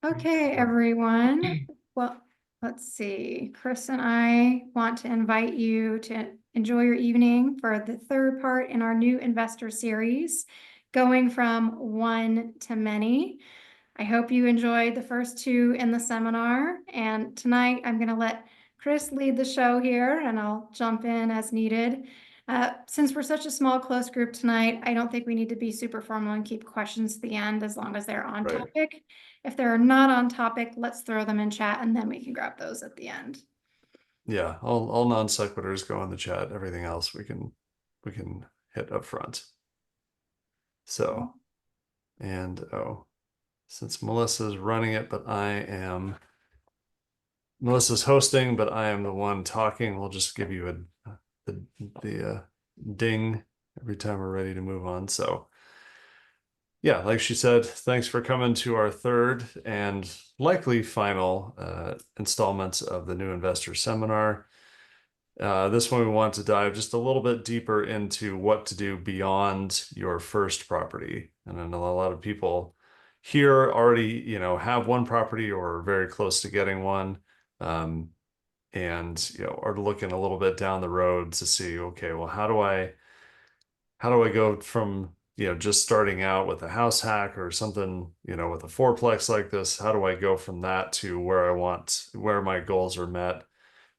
Okay, everyone. Well, let's see. Chris and I want to invite you to enjoy your evening for the third part in our new investor series, going from one to many. I hope you enjoyed the first two in the seminar. And tonight I'm going to let Chris lead the show here, and I'll jump in as needed. Since we're such a small, close group tonight, I don't think we need to be super formal and keep questions to the end as long as they're on Right. topic. If they're not on topic, let's throw them in chat and then we can grab those at the end. Yeah, all non sequiturs go in the chat. Everything else we can hit up front. So, and since Melissa's running it, but Melissa's hosting, but I am the one talking, we'll just give you the ding every time we're ready to move on. So yeah, like she said, thanks for coming to our third and likely final installments of the New Investor Seminar. This one we want to dive just a little bit deeper into what to do beyond your first property. And I know a lot of people here already, have one property or are very close to getting one. And are looking a little bit down the road to see, okay, well, how do I go from just starting out with a house hack or something, with a fourplex like this? How do I go from that to where my goals are met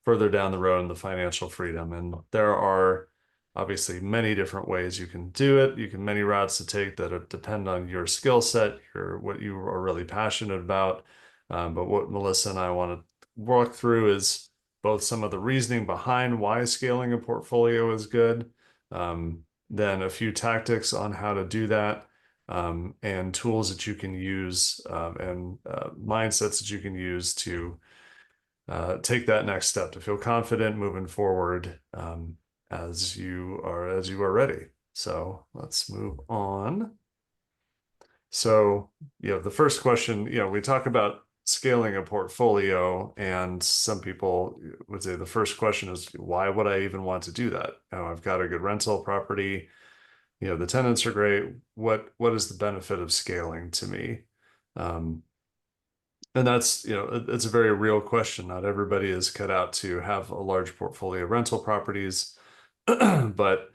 further down the road in the financial freedom? And there are obviously many different ways you can do it. Many routes to take that depend on your skill set, what you are really passionate about. But what Melissa and I want to walk through is both some of the reasoning behind why scaling a portfolio is good, then a few tactics on how to do that, and tools that you can use, and mindsets that you can use to take that next step, to feel confident moving forward, as you are ready. So let's move on. So, the first question, we talk about scaling a portfolio, and some people would say the first question is, why would I even want to do that? I've got a good rental property. The tenants are great. What is the benefit of scaling to me? And that's, it's a very real question. Not everybody is cut out to have a large portfolio of rental properties. But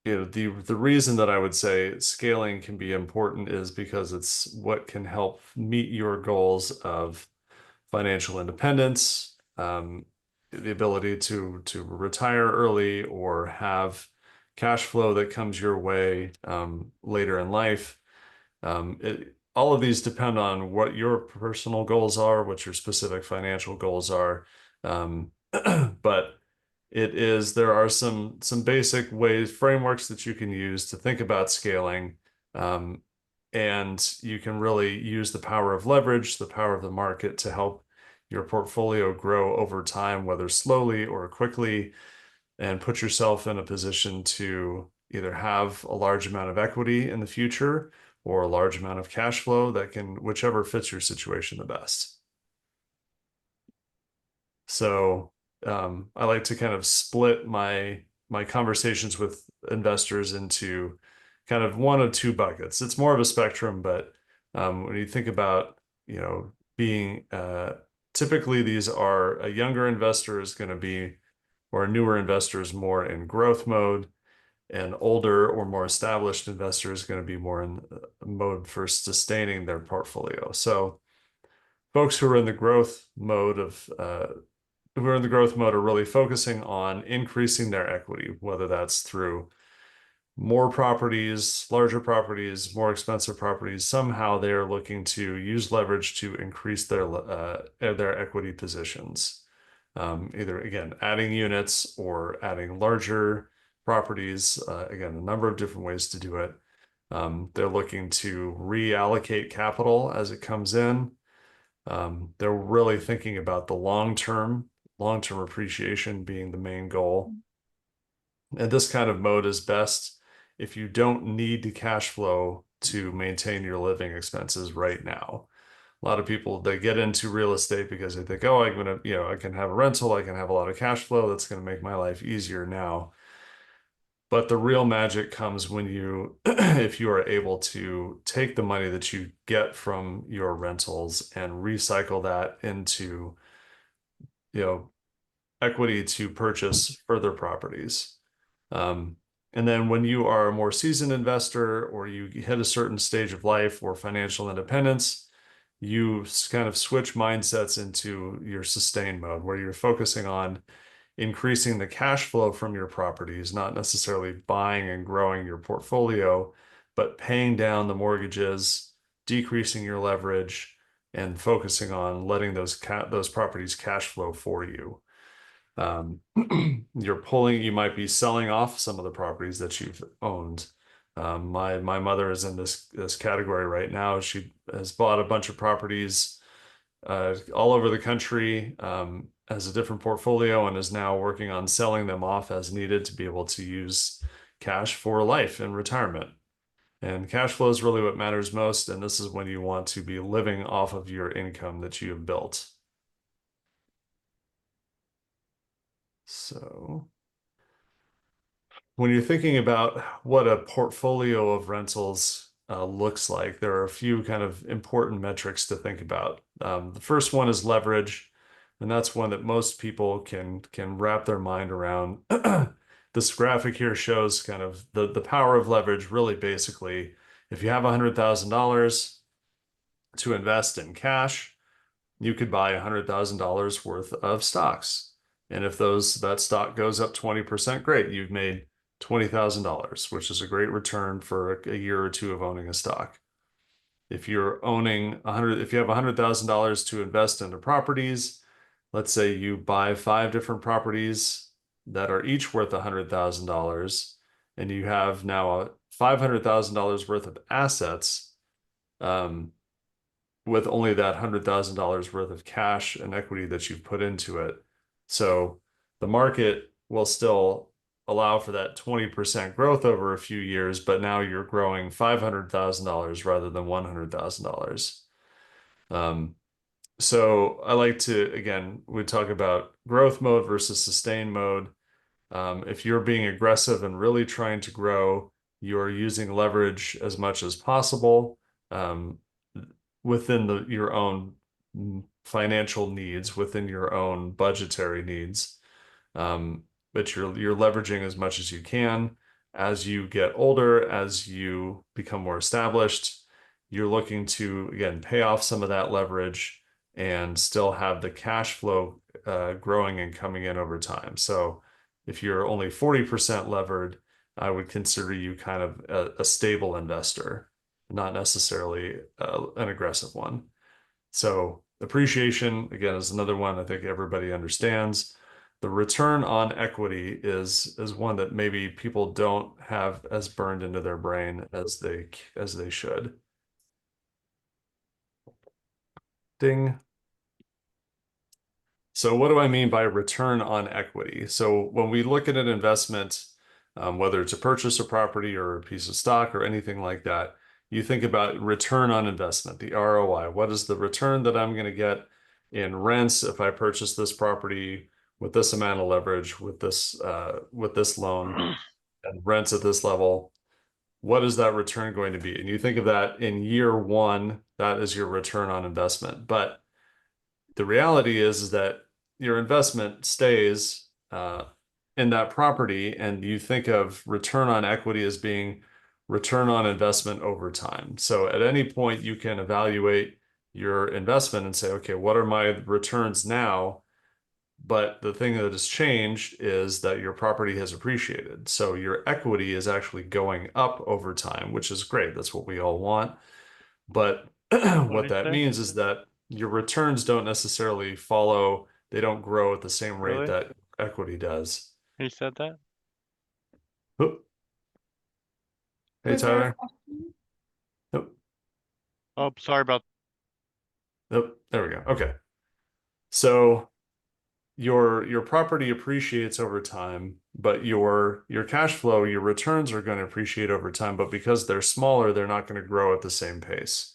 the reason that I would say scaling can be important is because it's what can help meet your goals of financial independence, the ability to retire early or have cash flow that comes your way later in life. All of these depend on what your personal goals are, what your specific financial goals are. But there are some basic frameworks that you can use to think about scaling. And you can really use the power of leverage, the power of the market, to help your portfolio grow over time, whether slowly or quickly, and put yourself in a position to either have a large amount of equity in the future or a large amount of cash flow, whichever fits your situation the best. So I like to kind of split my conversations with investors into kind of one of two buckets. It's more of a spectrum, but when you think about, being typically these are a younger investor is going to be, or a newer investor is more in growth mode, and older or more established investor is going to be more in mode for sustaining their portfolio. So folks who are in the growth mode are really focusing on increasing their equity, whether that's through more properties, larger properties, more expensive properties. Somehow they're looking to use leverage to increase their equity positions. Either, again, adding units or adding larger properties. Again, a number of different ways to do it. They're looking to reallocate capital as it comes in. They're really thinking about the long-term appreciation being the main goal. And this kind of mode is best if you don't need the cash flow to maintain your living expenses right now. A lot of people, they get into real estate because they think, oh, I can have a rental, I can have a lot of cash flow, that's going to make my life easier now. But the real magic comes when you, if you are able to take the money that you get from your rentals and recycle that into, you know, equity to purchase further properties. Um, and then when you are a more seasoned investor or you hit a certain stage of life or financial independence, you kind of switch mindsets into your sustain mode where you're focusing on increasing the cash flow from your properties, not necessarily buying and growing your portfolio, but paying down the mortgages, decreasing your leverage, and focusing on letting those properties cash flow for you. You might be selling off some of the properties that you've owned. My mother is in this category right now. She has bought a bunch of properties all over the country, as a different portfolio, and is now working on selling them off as needed to be able to use cash for life and retirement. And cash flow is really what matters most. And this is when you want to be living off of your income that you have built. So when you're thinking about what a portfolio of rentals looks like, there are a few kind of important metrics to think about. The first one is leverage, and that's one that most people can wrap their mind around. This graphic here shows kind of the power of leverage. Really, basically, if you have $100,000 to invest in cash, you could buy $100,000 worth of stocks. And if that stock goes up 20%, great. You've made $20,000, which is a great return for a year or two of owning a stock. If you're if you have $100,000 to invest into properties, let's say you buy 5 different properties that are each worth $100,000, and you have now a $500,000 worth of assets, with only that $100,000 worth of cash and equity that you've put into it. So the market will still allow for that 20% growth over a few years, but now you're growing $500,000 rather than $100,000. So I like to, again, we talk about growth mode versus sustain mode. If you're being aggressive and really trying to grow, you're using leverage as much as possible. Within your own financial needs, within your own budgetary needs. But you're leveraging as much as you can. As you get older, as you become more established, you're looking to, again, pay off some of that leverage and still have the cash flow growing and coming in over time. So if you're only 40% levered, I would consider you kind of a stable investor, not necessarily an aggressive one. So appreciation, again, is another one I think everybody understands. The return on equity is one that maybe people don't have as burned into their brain as they should. Ding. So what do I mean by return on equity? So when we look at an investment, whether it's a purchase of property or a piece of stock or anything like that, you think about return on investment, the ROI. What is the return that I'm going to get in rents if I purchase this property with this amount of leverage, with this loan, and rents at this level? What is that return going to be? And you think of that in year one, that is your return on investment. But the reality is that your investment stays in that property, and you think of return on equity as being return on investment over time. So at any point, you can evaluate your investment and say, okay, what are my returns now? But the thing that has changed is that your property has appreciated. So your equity is actually going up over time, which is great. That's what we all want. But what that means is that your returns don't necessarily follow, they don't grow at the same rate that equity does. He said that? Oop. Hey, Was there a Tyler. question? Nope. Oh, sorry about. Nope. There we go. Okay. So your property appreciates over time, but your cash flow, your returns are going to appreciate over time, but because they're smaller, they're not going to grow at the same pace.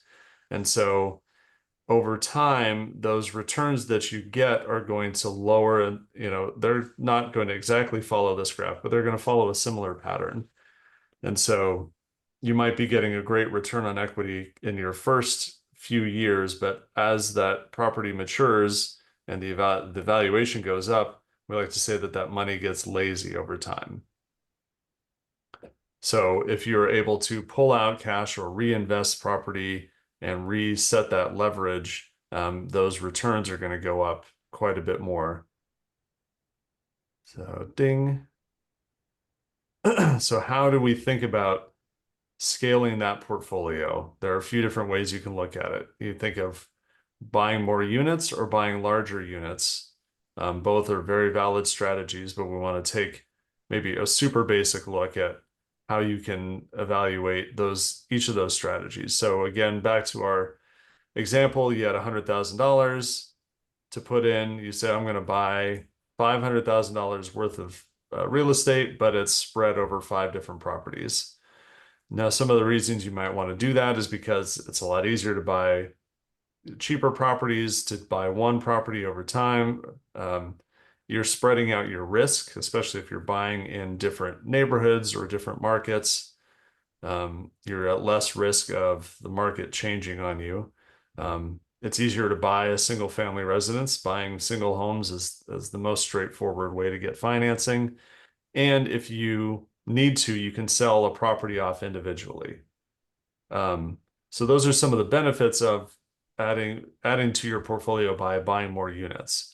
And so over time, those returns that you get are going to lower, and they're not going to exactly follow this graph, but they're going to follow a similar pattern. And so you might be getting a great return on equity in your first few years, but as that property matures and the valuation goes up, we like to say that that money gets lazy over time. So if you're able to pull out cash or reinvest property and reset that leverage, those returns are going to go up quite a bit more. So ding. So how do we think about scaling that portfolio? There are a few different ways you can look at it. You think of buying more units or buying larger units. Both are very valid strategies, but we want to take maybe a super basic look at how you can evaluate each of those strategies. So again, back to our example, you had $100,000 to put in. You say, I'm going to buy $500,000 worth of real estate, but it's spread over 5 different properties. Now, some of the reasons you might want to do that is because it's a lot easier to buy cheaper properties, to buy one property over time. You're spreading out your risk, especially if you're buying in different neighborhoods or different markets. You're at less risk of the market changing on you. It's easier to buy a single family residence. Buying single homes is the most straightforward way to get financing. And if you need to, you can sell a property off individually. So those are some of the benefits of adding to your portfolio by buying more units.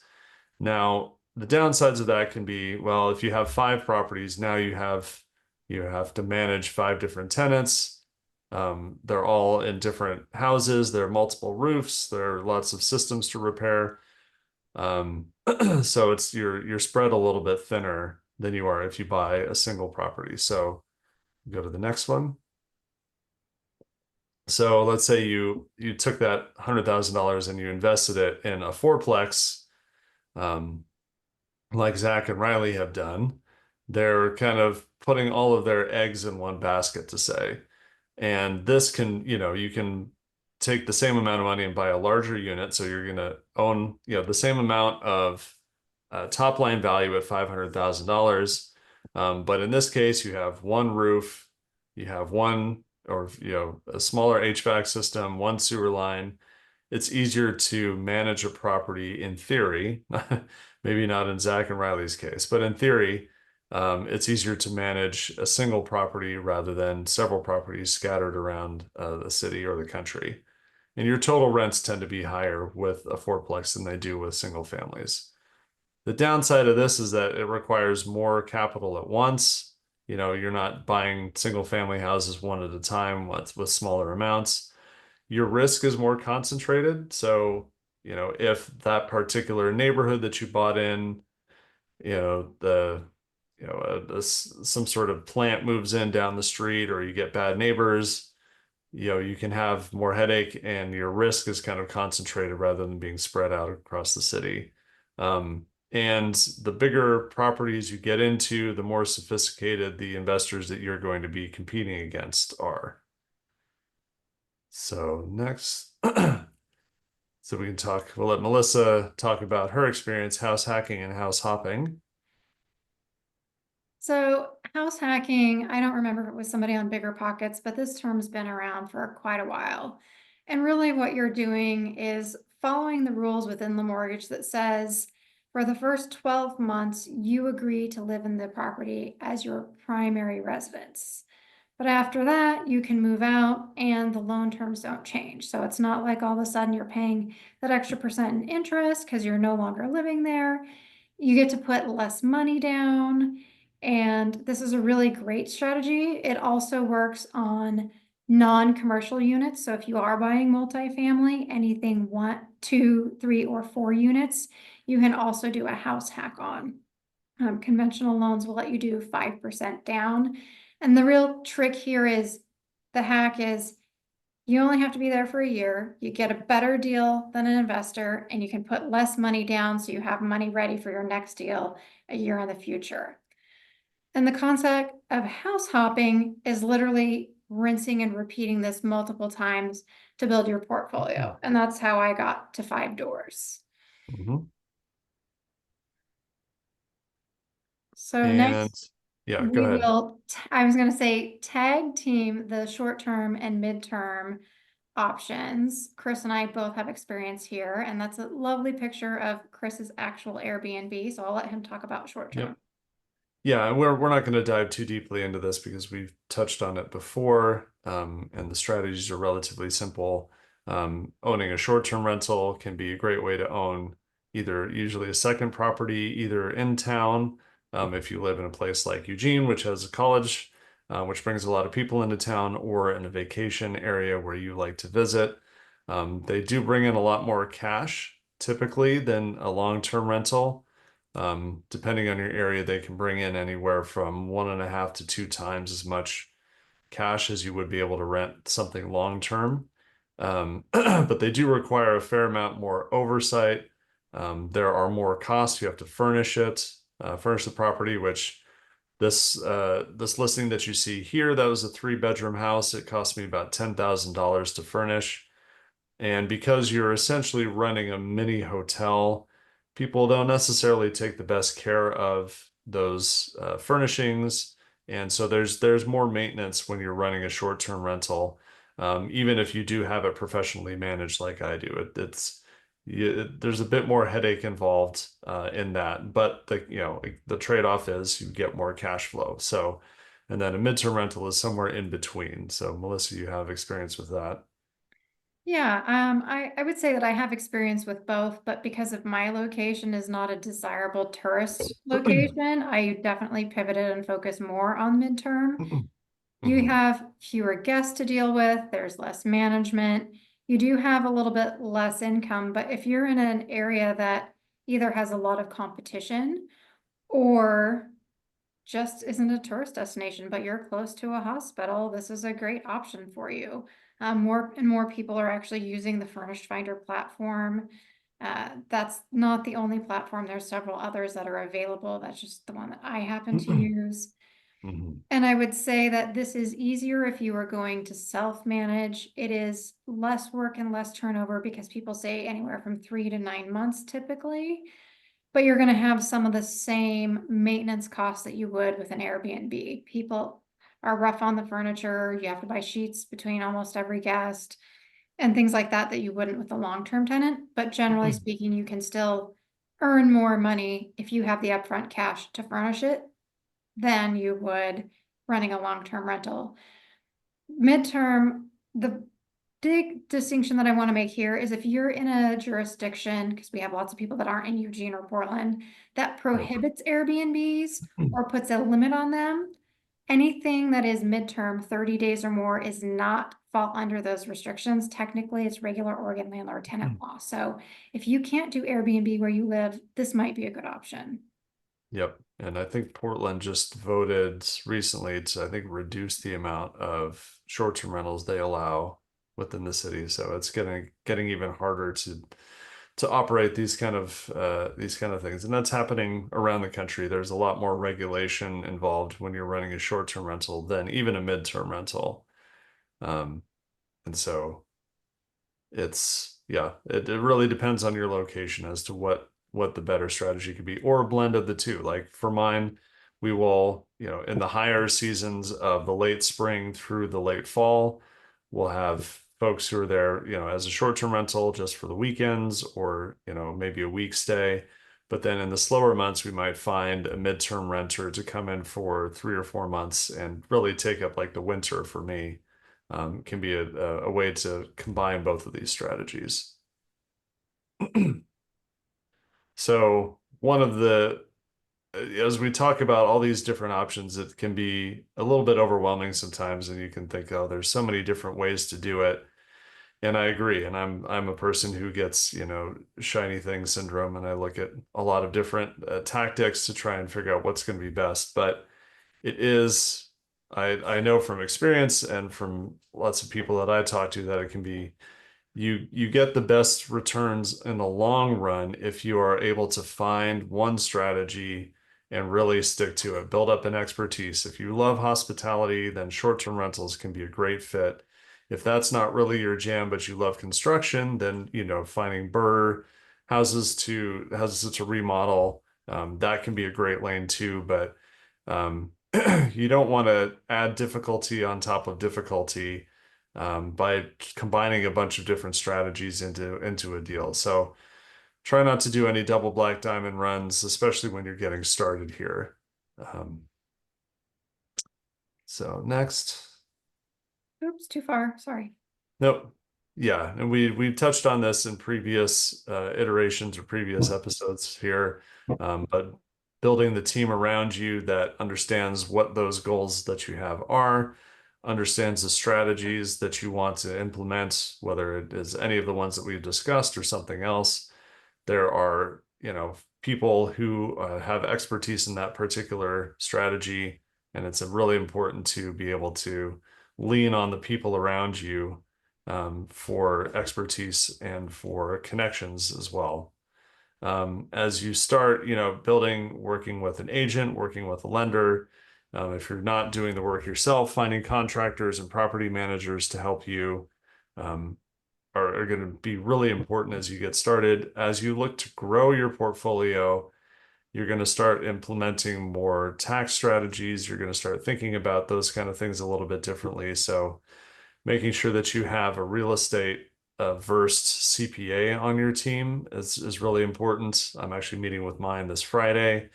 Now, the downsides of that can be, well, if you have 5 properties, now you have to manage 5 different tenants. They're all in different houses. There are multiple roofs. There are lots of systems to repair. So you're spread a little bit thinner than you are if you buy a single property. So go to the next one. So let's say you took that $100,000 and you invested it in a fourplex, like Zach and Riley have done. They're kind of putting all of their eggs in one basket, to say. And this can, you can take the same amount of money and buy a larger unit. So you're going to own, the same amount of top line value at $500,000. But in this case, you have one roof, you have one, or a smaller HVAC system, one sewer line. It's easier to manage a property in theory, maybe not in Zach and Riley's case, but in theory, it's easier to manage a single property rather than several properties scattered around the city or the country. And your total rents tend to be higher with a fourplex than they do with single families. The downside of this is that it requires more capital at once. You're not buying single family houses one at a time with smaller amounts. Your risk is more concentrated. So, if that particular neighborhood that you bought in, some sort of plant moves in down the street, or you get bad neighbors, you can have more headache, and your risk is kind of concentrated rather than being spread out across the city. And the bigger properties you get into, the more sophisticated the investors that you're going to be competing against are. So next, so we'll let Melissa talk about her experience house hacking and house hopping. So house hacking, I don't remember if it was somebody on BiggerPockets, but this term's been around for quite a while. And really what you're doing is following the rules within the mortgage that says, for the first 12 months, you agree to live in the property as your primary residence. But after that, you can move out and the loan terms don't change. So it's not like all of a sudden you're paying that extra percent in interest because you're no longer living there. You get to put less money down. And this is a really great strategy. It also works on non-commercial units. So if you are buying multifamily, anything 1, 2, 3, or 4 units, you can also do a house hack on. Conventional loans will let you do 5% down. And the real trick here is the hack is you only have to be there for a year. You get a better deal than an investor, and you can put less money down so you have money ready for your next deal a year in the future. And the concept of house hopping is literally rinsing and repeating this multiple times to build your portfolio. And that's how I got to 5 doors. Mhm. So And next, yeah, go we ahead. will, I was gonna say, tag team the short-term and midterm options. Chris and I both have experience here, and that's a lovely picture of Chris's actual Airbnb, so I'll let him talk about short-term. Yep. Yeah, and we're not going to dive too deeply into this because we've touched on it before, and the strategies are relatively simple. Owning a short-term rental can be a great way to own either usually a second property, either in town, if you live in a place like Eugene, which has a college, which brings a lot of people into town, or in a vacation area where you like to visit. They do bring in a lot more cash typically than a long-term rental. Depending on your area, they can bring in anywhere from 1.5 to 2 times as much cash as you would be able to rent something long term. But they do require a fair amount more oversight. There are more costs. You have to furnish it, furnish the property, which this listing that you see here, that was a 3-bedroom house. It cost me about $10,000 to furnish. And because you're essentially running a mini hotel, people don't necessarily take the best care of those furnishings. And so there's more maintenance when you're running a short-term rental, even if you do have it professionally managed like I do. There's a bit more headache involved in that, but the trade-off is you get more cash flow. So, and then a midterm rental is somewhere in between. So, Melissa, you have experience with that. Yeah, I would say that I have experience with both, but because of my location is not a desirable tourist location, I definitely pivoted and focused more on midterm. You Mhm. have fewer guests to deal with, there's less management. You do have a little bit less income, but if you're in an area that either has a lot of competition or just isn't a tourist destination, but you're close to a hospital, this is a great option for you. More and more people are actually using the Furnished Finder platform. That's not the only platform. There's several others that are available. That's just the one that I happen to use. Mhm. And I would say that this is easier if you are going to self-manage. It is less work and less turnover because people say anywhere from 3 to 9 months typically. But you're gonna have some of the same maintenance costs that you would with an Airbnb. People are rough on the furniture, you have to buy sheets between almost every guest, and things like that that you wouldn't with a long-term tenant, but generally speaking, you can still earn more money if you have the upfront cash to furnish it than you would running a long-term rental. Midterm, the big distinction that I want to make here is if you're in a jurisdiction, because we have lots of people that aren't in Eugene or Portland, that prohibits Airbnbs or puts a limit on them, anything that is midterm, 30 days or more, is not fall under those restrictions. Technically, it's regular Oregon landlord tenant law. So if you can't do Airbnb where you live, this might be a good option. Yep. And I think Portland just voted recently to, I think, reduce the amount of short-term rentals they allow within the city. So it's getting even harder to operate these kind of things. And that's happening around the country. There's a lot more regulation involved when you're running a short-term rental than even a midterm rental. And so it really depends on your location as to what the better strategy could be, or a blend of the two. Like for mine, we will, in the higher seasons of the late spring through the late fall, we'll have folks who are there, as a short-term rental just for the weekends, or maybe a week stay. But then in the slower months, we might find a midterm renter to come in for 3 or 4 months and really take up like the winter for me. Can be a way to combine both of these strategies. So one of as we talk about all these different options, it can be a little bit overwhelming sometimes, and you can think, oh, there's so many different ways to do it. And I agree. And I'm a person who gets, shiny thing syndrome, and I look at a lot of different tactics to try and figure out what's going to be best. But it is, I know from experience and from lots of people that I talk to that it can be, you get the best returns in the long run if you are able to find one strategy and really stick to it. Build up an expertise. If you love hospitality, then short-term rentals can be a great fit. If that's not really your jam, but you love construction, then, you know, finding burr houses to remodel, that can be a great lane too. But you don't want to add difficulty on top of difficulty by combining a bunch of different strategies into a deal. So try not to do any double black diamond runs, especially when you're getting started here. So next. Oops, too far, sorry. Nope. Yeah, and we've touched on this in previous iterations or previous episodes here, but building the team around you that understands what those goals that you have are, understands the strategies that you want to implement, whether it is any of the ones that we've discussed or something else. There are, you know, people who have expertise in that particular strategy, and it's really important to be able to lean on the people around you for expertise and for connections as well. As you start, you know, working with an agent, working with a lender, if you're not doing the work yourself, finding contractors and property managers to help you are going to be really important as you get started. As you look to grow your portfolio, you're going to start implementing more tax strategies. You're going to start thinking about those kind of things a little bit differently. So making sure that you have a real estate versed CPA on your team is really important. I'm actually meeting with mine this Friday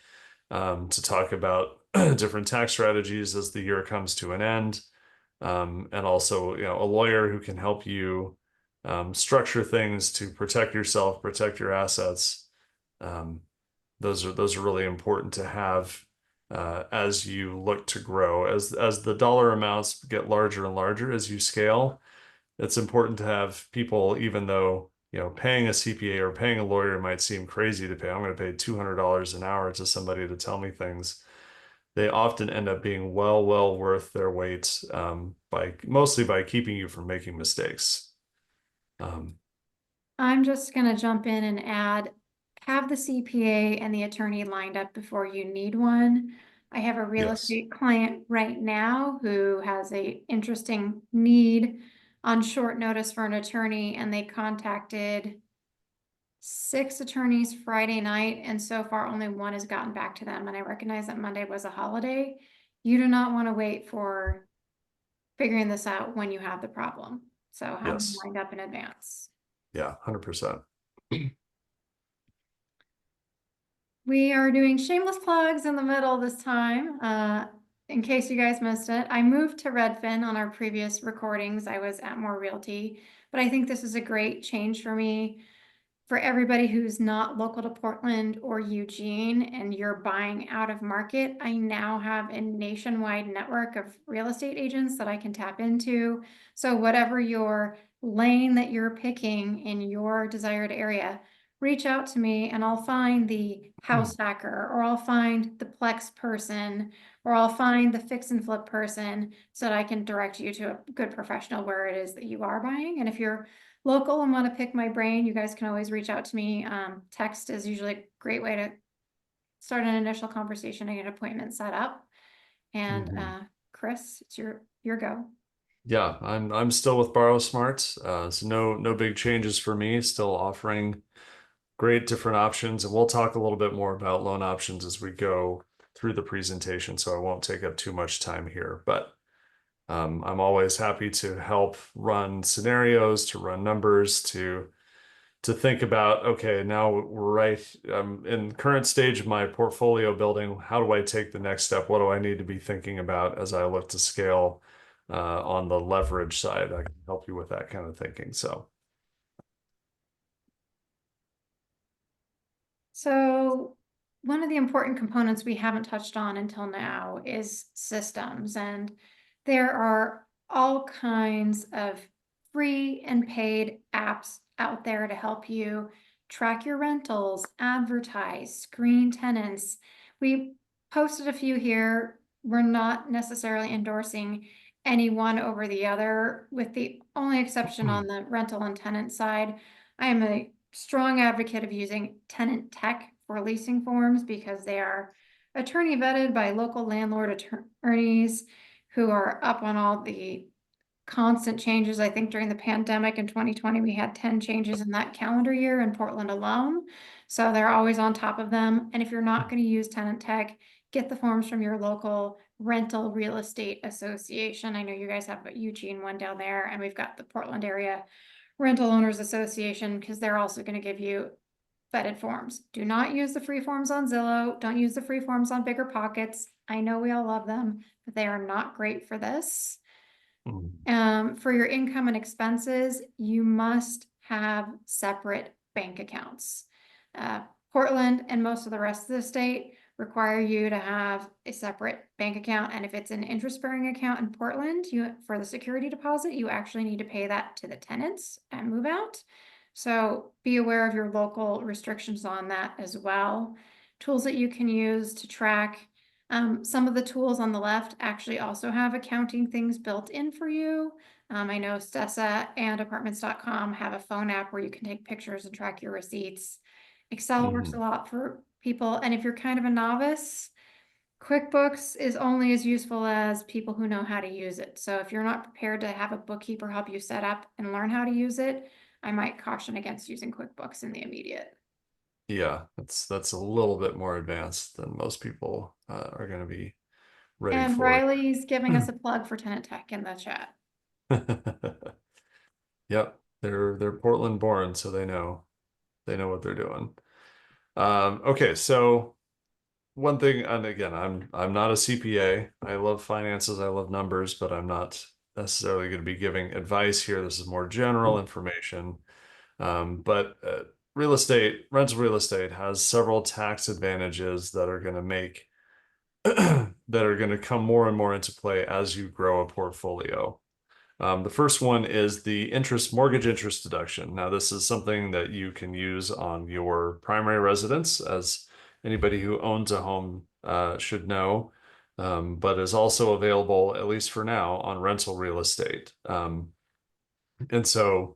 to talk about different tax strategies as the year comes to an end. And also, you know, a lawyer who can help you structure things to protect yourself, protect your assets. Those are really important to have as you look to grow. As the dollar amounts get larger and larger as you scale, it's important to have people, even though, you know, paying a CPA or paying a lawyer might seem crazy to pay. I'm going to pay $200 an hour to somebody to tell me things. They often end up being well worth their weight mostly by keeping you from making mistakes. I'm just gonna jump in and add, have the CPA and the attorney lined up before you need one. I have a real Yes. estate client right now who has a interesting need on short notice for an attorney, and they contacted 6 attorneys Friday night, and so far only one has gotten back to them. And I recognize that Monday was a holiday. You do not want to wait for figuring this out when you have the problem. So have them Yes. lined up in advance. Yeah, 100%. We are doing shameless plugs in the middle this time. In case you guys missed it, I moved to Redfin on our previous recordings. I was at More Realty, but I think this is a great change for me. For everybody who's not local to Portland or Eugene and you're buying out of market, I now have a nationwide network of real estate agents that I can tap into. So whatever your lane that you're picking in your desired area, reach out to me and I'll find the house hacker, or I'll find the Plex person, or I'll find the fix and flip person so that I can direct you to a good professional where it is that you are buying. And if you're local and want to pick my brain, you guys can always reach out to me. Text is usually a great way to start an initial conversation and get an appointment set up. And Chris, it's your go. Yeah, I'm still with Borrow Smart. So no big changes for me. Still offering great different options, and we'll talk a little bit more about loan options as we go through the presentation. So I won't take up too much time here, but I'm always happy to help run scenarios, to run numbers, to think about, okay, now we're right in current stage of my portfolio building. How do I take the next step? What do I need to be thinking about as I look to scale on the leverage side? I can help you with that kind of thinking. So one of the important components we haven't touched on until now is systems, and there are all kinds of free and paid apps out there to help you track your rentals, advertise, screen tenants. We posted a few here. We're not necessarily endorsing any one over the other, with the only exception on the rental and tenant side. I am a strong advocate of using tenant tech for leasing forms because they are attorney vetted by local landlord attorneys who are up on all the constant changes. I think during the pandemic in 2020, we had 10 changes in that calendar year in Portland alone. So they're always on top of them. And if you're not going to use tenant tech, get the forms from your local rental real estate association. I know you guys have a Eugene one down there, and we've got the Portland area rental owners association, because they're also going to give you vetted forms. Do not use the free forms on Zillow. Don't use the free forms on Bigger Pockets. I know we all love them, but they are not great for this. For your income and expenses, you must have separate bank accounts. Portland and most of the rest of the state require you to have a separate bank account. And if it's an interest-bearing account in Portland, for the security deposit, you actually need to pay that to the tenants at move out. So be aware of your local restrictions on that as well. Tools that you can use to track. Some of the tools on the left actually also have accounting things built in for you. I know Stessa and apartments.com have a phone app where you can take pictures and track your receipts. Excel works a lot for people. And if you're kind of a novice, QuickBooks is only as useful as people who know how to use it. So if you're not prepared to have a bookkeeper help you set up and learn how to use it, I might caution against using QuickBooks in the immediate. Yeah, that's a little bit more advanced than most people are going to be ready And for. Riley's giving us a plug for tenant tech in the chat. Yep, they're Portland born, so they know what they're doing. Okay, so one thing, and again, I'm not a CPA. I love finances, I love numbers, but I'm not necessarily going to be giving advice here. This is more general information. But rental real estate has several tax advantages that are going to make that are going to come more and more into play as you grow a portfolio. The first one is the mortgage interest deduction. Now, this is something that you can use on your primary residence, as anybody who owns a home should know, but is also available, at least for now, on rental real estate. And so,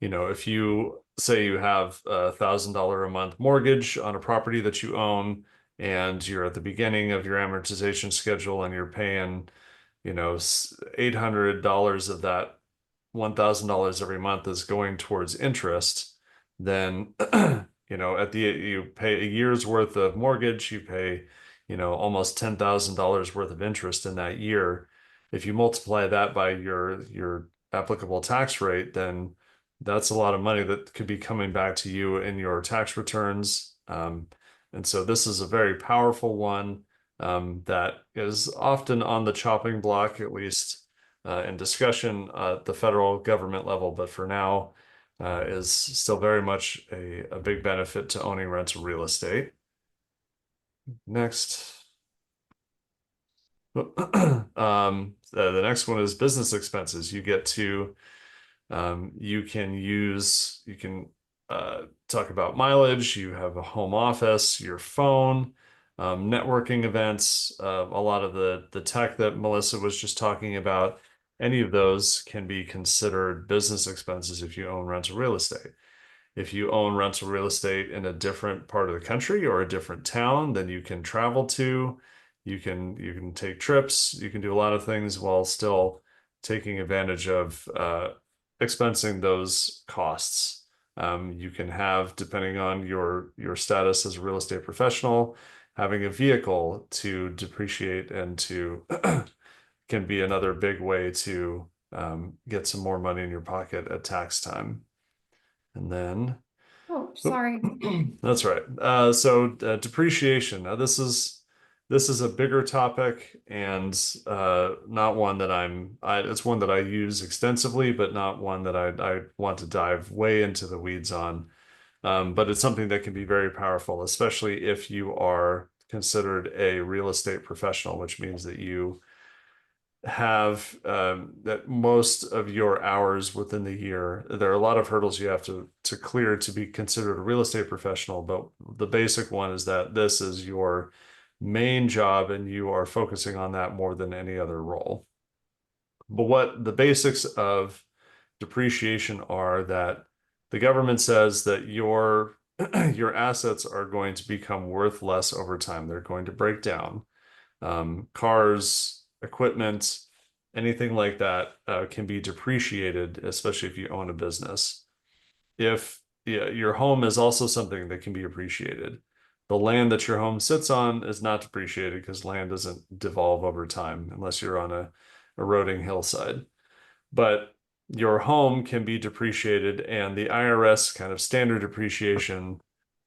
if you say you have $1,000 a month mortgage on a property that you own, and you're at the beginning of your amortization schedule and you're paying, $800 of that $1,000 every month is going towards interest, then, you pay a year's worth of mortgage, you pay, almost $10,000 worth of interest in that year. If you multiply that by your applicable tax rate, then that's a lot of money that could be coming back to you in your tax returns. And so this is a very powerful one that is often on the chopping block, at least in discussion at the federal government level, but for now is still very much a big benefit to owning rental real estate. Next. The next one is business expenses. You get to you can talk about mileage, you have a home office, your phone, networking events, a lot of the tech that Melissa was just talking about. Any of those can be considered business expenses if you own rental real estate. If you own rental real estate in a different part of the country or a different town, then you can travel to, you can take trips, you can do a lot of things while still taking advantage of expensing those costs. You can have, depending on your status as a real estate professional, having a vehicle to depreciate and to can be another big way to get some more money in your pocket at tax time. And then, Oh, sorry. that's right. So depreciation. Now this is a bigger topic and not one that it's one that I use extensively, but not one that I want to dive way into the weeds on. But it's something that can be very powerful, especially if you are considered a real estate professional, which means that you have that most of your hours within the year, there are a lot of hurdles you have to clear to be considered a real estate professional, but the basic one is that this is your main job and you are focusing on that more than any other role. But what the basics of depreciation are that the government says that your your assets are going to become worth less over time. They're going to break down. Cars, equipment, anything like that can be depreciated, especially if you own a business. If your home is also something that can be appreciated. The land that your home sits on is not depreciated because land doesn't devolve over time unless you're on a eroding hillside. But your home can be depreciated, and the IRS kind of standard depreciation,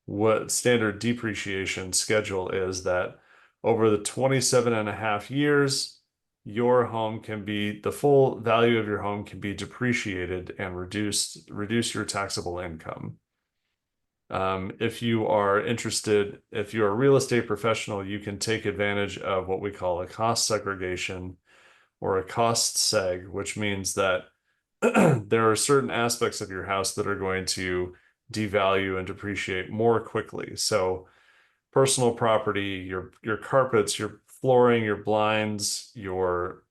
what standard depreciation schedule is that over the 27 and a half years, your home can be, the full value of your home can be depreciated and reduce your taxable income. If you are interested, if you're a real estate professional, you can take advantage of what we call a cost segregation or a cost seg, which means that there are certain aspects of your house that are going to devalue and depreciate more quickly. So personal property, your carpets, your flooring, your blinds, your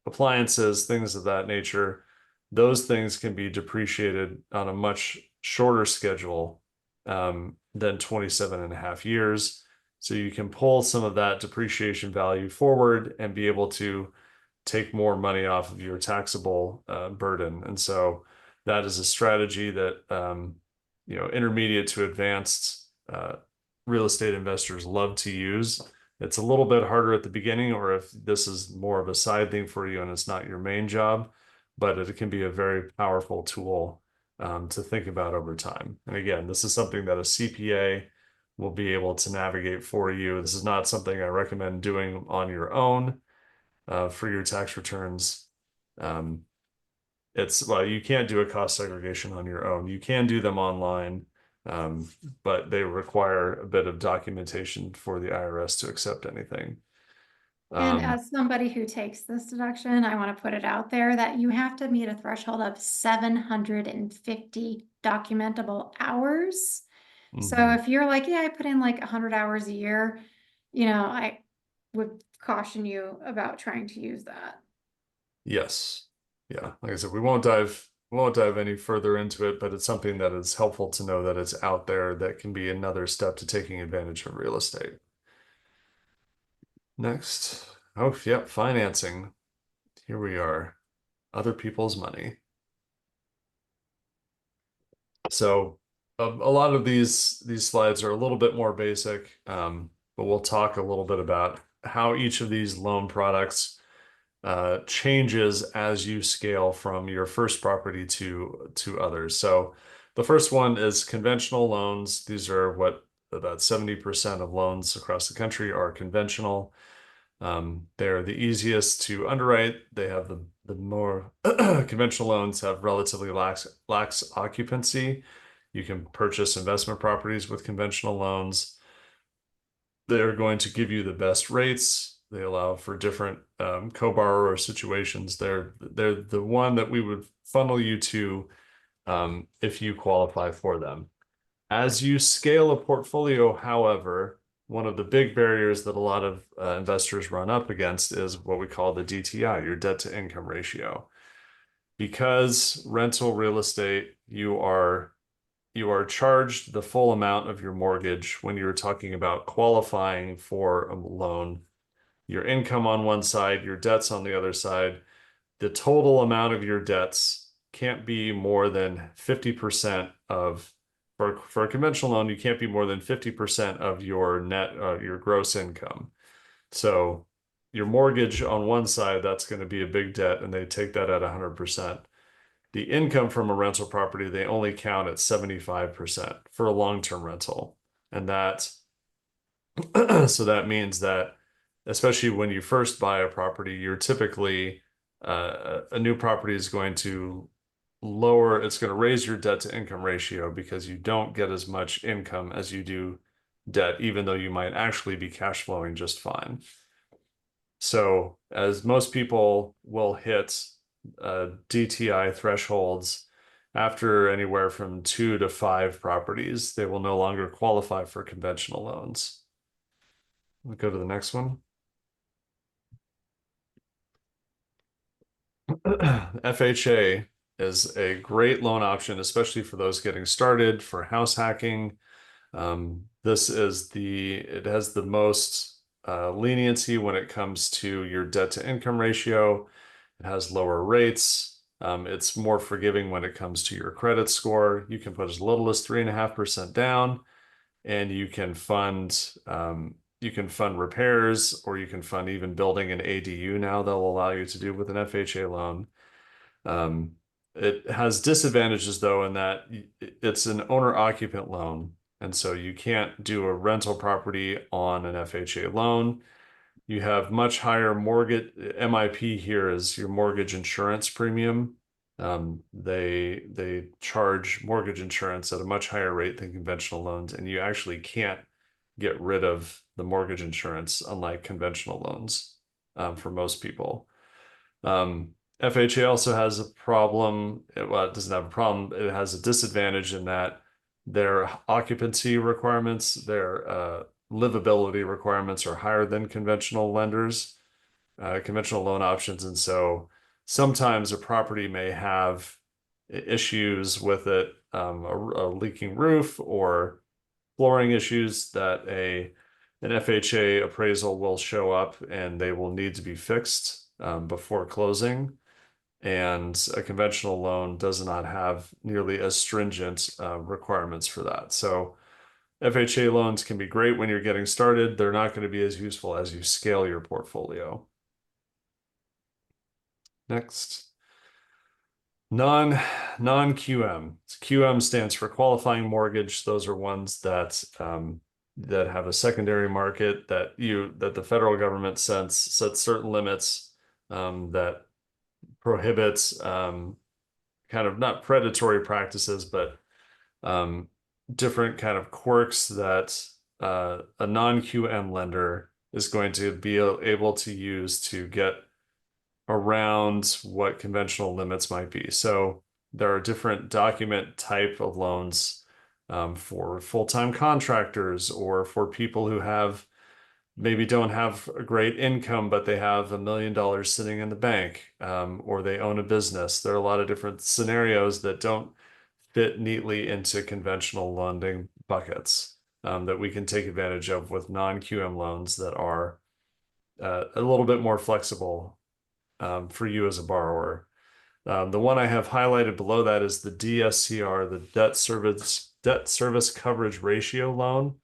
appliances, things of that nature, those things can be depreciated on a much shorter schedule than 27 and a half years. So you can pull some of that depreciation value forward and be able to take more money off of your taxable burden. And so that is a strategy that intermediate to advanced real estate investors love to use. It's a little bit harder at the beginning, or if this is more of a side thing for you and it's not your main job, but it can be a very powerful tool to think about over time. And again, this is something that a CPA will be able to navigate for you. This is not something I recommend doing on your own for your tax returns. Well, you can't do a cost segregation on your own. You can do them online, but they require a bit of documentation for the IRS to accept anything. And as somebody who takes this deduction, I want to put it out there that you have to meet a threshold of 750 documentable hours. So Mhm. if you're like, yeah, I put in like 100 hours a year, I would caution you about trying to use that. Yes. Yeah. Like I said, we won't dive any further into it, but it's something that is helpful to know that it's out there that can be another step to taking advantage of real estate. Next. Oh, yep, financing. Here we are. Other people's money. So a lot of these slides are a little bit more basic, but we'll talk a little bit about how each of these loan products changes as you scale from your first property to others. So the first one is conventional loans. These are what about 70% of loans across the country are conventional. They're the easiest to underwrite. They have the more conventional loans have relatively lax occupancy. You can purchase investment properties with conventional loans. They're going to give you the best rates. They allow for different co-borrower situations. They're the one that we would funnel you to if you qualify for them. As you scale a portfolio, however, one of the big barriers that a lot of investors run up against is what we call the DTI, your debt to income ratio. Because rental real estate, you are charged the full amount of your mortgage when you're talking about qualifying for a loan. Your income on one side, your debts on the other side. The total amount of your debts can't be more than 50% of, for a conventional loan, you can't be more than 50% of your net, your gross income. So your mortgage on one side, that's going to be a big debt, and they take that at 100%. The income from a rental property, they only count at 75% for a long-term rental. And that, so that means that, especially when you first buy a property, you're typically, a new property is going to it's going to raise your debt to income ratio because you don't get as much income as you do debt, even though you might actually be cash flowing just fine. So as most people will hit DTI thresholds after anywhere from 2 to 5 properties, they will no longer qualify for conventional loans. We'll go to the next one. FHA is a great loan option, especially for those getting started for house hacking. It has the most leniency when it comes to your debt to income ratio. It has lower rates. It's more forgiving when it comes to your credit score. You can put as little as 3.5% down, and you can fund repairs, or you can fund even building an ADU now they'll allow you to do with an FHA loan. It has disadvantages though, in that it's an owner occupant loan. And so you can't do a rental property on an FHA loan. You have much higher mortgage. MIP here is your mortgage insurance premium. They charge mortgage insurance at a much higher rate than conventional loans, and you actually can't get rid of the mortgage insurance, unlike conventional loans, for most people. FHA also has a problem. Well, it doesn't have a problem. It has a disadvantage in that their occupancy requirements, their livability requirements are higher than conventional lenders, conventional loan options. And so sometimes a property may have issues with it, a leaking roof or flooring issues that an FHA appraisal will show up and they will need to be fixed before closing. And a conventional loan does not have nearly as stringent requirements for that. So FHA loans can be great when you're getting started. They're not going to be as useful as you scale your portfolio. Next. Non-QM. QM stands for qualifying mortgage. Those are ones that that have a secondary market that the federal government sets certain limits that prohibits kind of not predatory practices, but different kind of quirks that a non-QM lender is going to be able to use to get around what conventional limits might be. So there are different document type of loans for full-time contractors, or for people who maybe don't have a great income, but they have $1 million sitting in the bank, or they own a business. There are a lot of different scenarios that don't fit neatly into conventional lending buckets that we can take advantage of with non-QM loans that are a little bit more flexible for you as a borrower. The one I have highlighted below that is the DSCR, the debt service coverage ratio loan.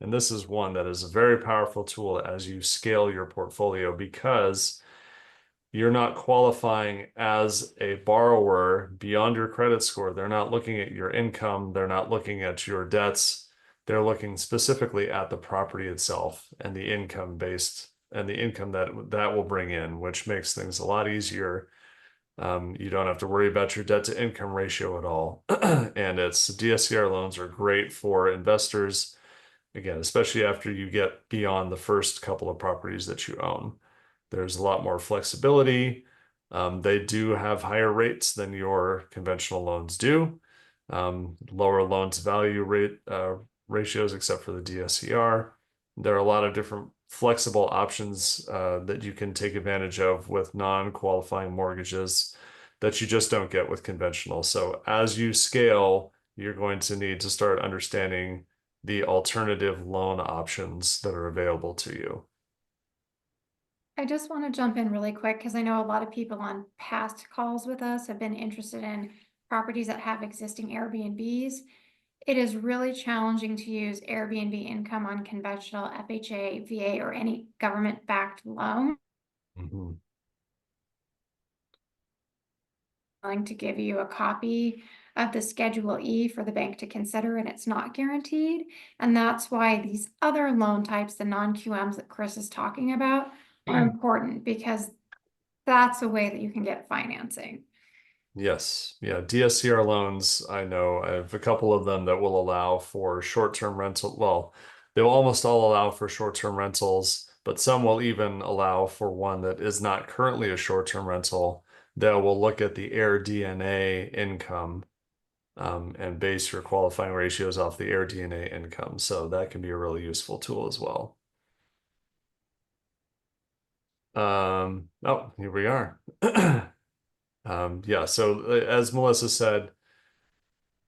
And this is one that is a very powerful tool as you scale your portfolio, because you're not qualifying as a borrower beyond your credit score. They're not looking at your income. They're not looking at your debts. They're looking specifically at the property itself and the income that will bring in, which makes things a lot easier. You don't have to worry about your debt to income ratio at all. And DSCR loans are great for investors, again, especially after you get beyond the first couple of properties that you own. There's a lot more flexibility. They do have higher rates than your conventional loans do. Lower loan to value ratios, except for the DSCR. There are a lot of different flexible options that you can take advantage of with non-qualifying mortgages that you just don't get with conventional. So as you scale, you're going to need to start understanding the alternative loan options that are available to you. I just want to jump in really quick because I know a lot of people on past calls with us have been interested in properties that have existing Airbnbs. It is really challenging to use Airbnb income on conventional FHA, VA, or any government-backed loan. Mm-hmm. Willing to give you a copy of the Schedule E for the bank to consider, and it's not guaranteed. And that's why these other loan types, the non-QMs that Chris is talking about, are important, because that's a way that you can get financing. Yes. Yeah. DSCR loans, I know I have a couple of them that will allow for short-term rental. Well, they will almost all allow for short-term rentals, but some will even allow for one that is not currently a short-term rental, that will look at the AirDNA income and base your qualifying ratios off the AirDNA income. So that can be a really useful tool as well. Oh, here we are. Yeah, so as Melissa said,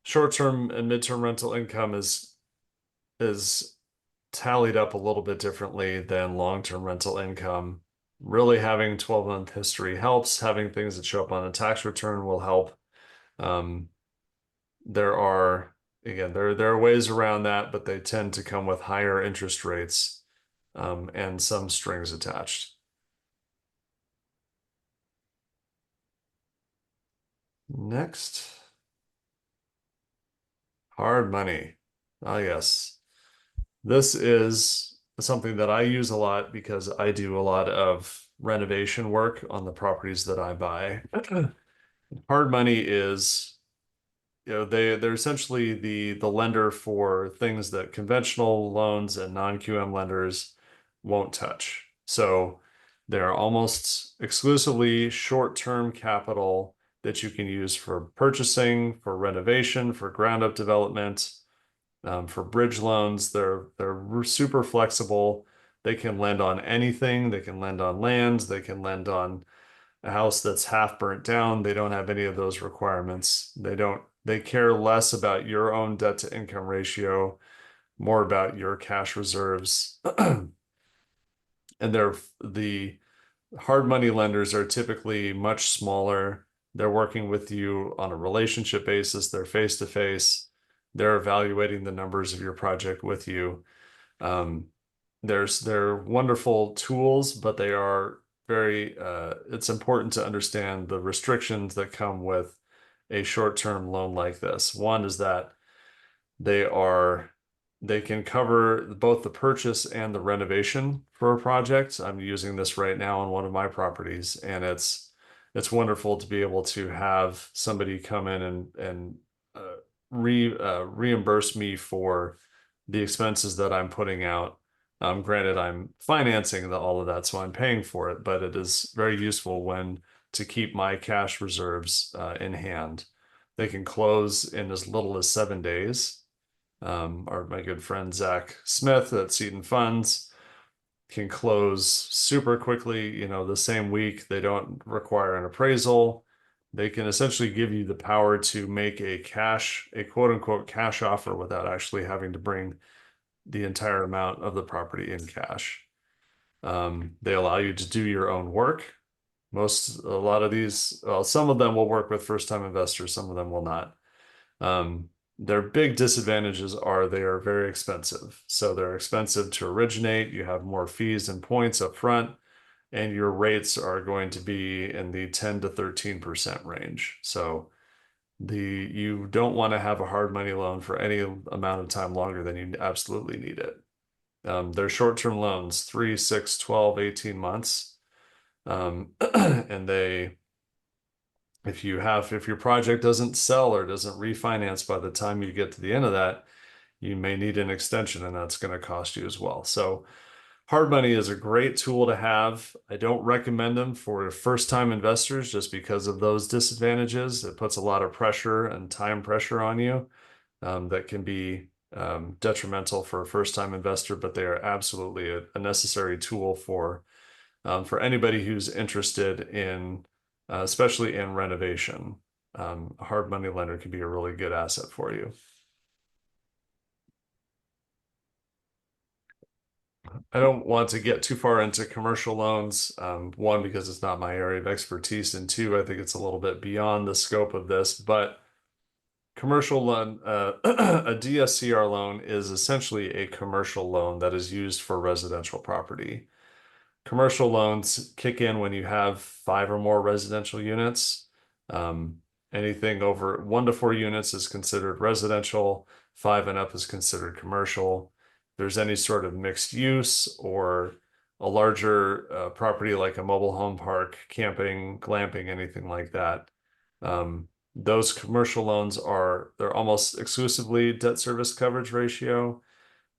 short-term and mid-term rental income is tallied up a little bit differently than long-term rental income. Really having 12-month history helps. Having things that show up on a tax return will help. Um, there are, again, there are ways around that, but they tend to come with higher interest rates, and some strings attached. Next, hard money. Ah, yes. This is something that I use a lot because I do a lot of renovation work on the properties that I buy. Hard money is, they're essentially the lender for things that conventional loans and non-QM lenders won't touch. So they're almost exclusively short-term capital that you can use for purchasing, for renovation, for ground-up development, for bridge loans. They're super flexible. They can lend on anything. They can lend on lands. They can lend on a house that's half burnt down. They don't have any of those requirements. They care less about your own debt to income ratio, more about your cash reserves. And the hard money lenders are typically much smaller. They're working with you on a relationship basis. They're face to face. They're evaluating the numbers of your project with you. They're wonderful tools, but they are very, it's important to understand the restrictions that come with a short-term loan like this. One is that they can cover both the purchase and the renovation for a project. I'm using this right now on one of my properties, and it's wonderful to be able to have somebody come in and reimburse me for the expenses that I'm putting out. Granted, I'm financing all of that, so I'm paying for it, but it is very useful when to keep my cash reserves in hand. They can close in as little as 7 days. Or my good friend Zach Smith at Seton Funds can close super quickly, the same week. They don't require an appraisal. They can essentially give you the power to make a quote unquote cash offer without actually having to bring the entire amount of the property in cash. They allow you to do your own work. A lot of these, well, some of them will work with first-time investors, some of them will not. Their big disadvantages are they are very expensive. So they're expensive to originate. You have more fees and points up front, and your rates are going to be in the 10 to 13% range. So you don't want to have a hard money loan for any amount of time longer than you absolutely need it. They're short-term loans, 3, 6, 12, 18 months. And if your project doesn't sell or doesn't refinance by the time you get to the end of that, you may need an extension, and that's going to cost you as well. So hard money is a great tool to have. I don't recommend them for first-time investors just because of those disadvantages. It puts a lot of pressure and time pressure on you, that can be detrimental for a first-time investor, but they are absolutely a necessary tool for anybody who's interested in, especially in renovation. A hard money lender can be a really good asset for you. I don't want to get too far into commercial loans. One, because it's not my area of expertise, and two, I think it's a little bit beyond the scope of this, but commercial loan, a DSCR loan is essentially a commercial loan that is used for residential property. Commercial loans kick in when you have 5 or more residential units. Anything over 1 to 4 units is considered residential. 5 and up is considered commercial. If there's any sort of mixed use or a larger property like a mobile home park, camping, glamping, anything like that, those commercial loans they're almost exclusively debt service coverage ratio.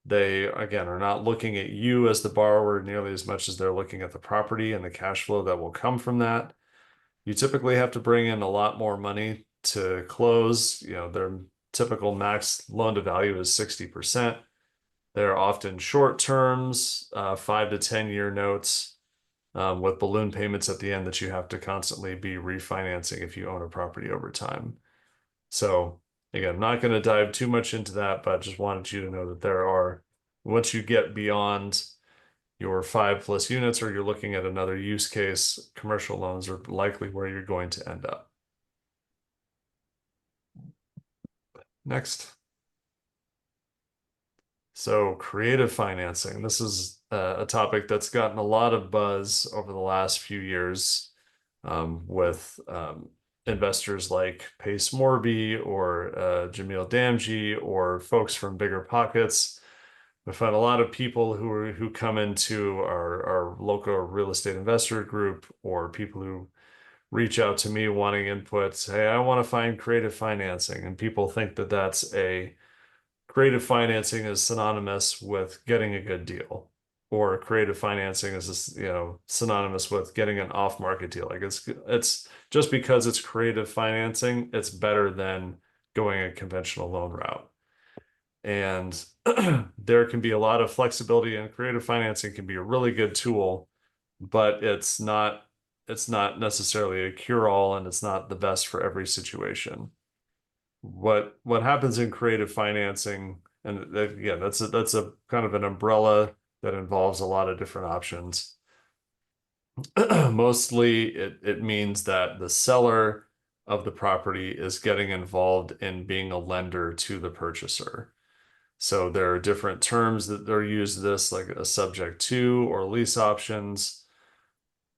They, again, are not looking at you as the borrower nearly as much as they're looking at the property and the cash flow that will come from that. You typically have to bring in a lot more money to close. Their typical max loan to value is 60%. They're often short terms, 5 to 10 year notes. with balloon payments at the end that you have to constantly be refinancing if you own a property over time. So again, I'm not going to dive too much into that, but just wanted you to know that there are, once you get beyond your 5+ units or you're looking at another use case, commercial loans are likely where you're going to end up. Next. So creative financing. This is a topic that's gotten a lot of buzz over the last few years with investors like Pace Morby or Jamil Damji or folks from Bigger Pockets. We find a lot of people who come into our local real estate investor group, or people who reach out to me wanting inputs. Hey, I want to find creative financing, and people think that that's a creative financing is synonymous with getting a good deal, or creative financing is, synonymous with getting an off-market deal. Like it's just because it's creative financing, it's better than going a conventional loan route. And there can be a lot of flexibility, and creative financing can be a really good tool, but it's not necessarily a cure-all, and it's not the best for every situation. What happens in creative financing, and again, that's a kind of an umbrella that involves a lot of different options. Mostly it means that the seller of the property is getting involved in being a lender to the purchaser. So there are different terms that are used this, like a subject to or lease options.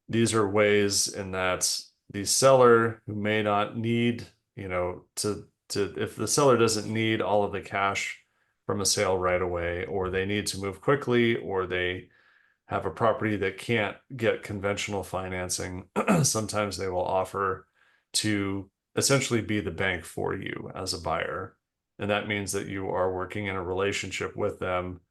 These are ways in that the seller who may not need, if the seller doesn't need all of the cash from a sale right away, or they need to move quickly, or they have a property that can't get conventional financing, sometimes they will offer to essentially be the bank for you as a buyer. And that means that you are working in a relationship with them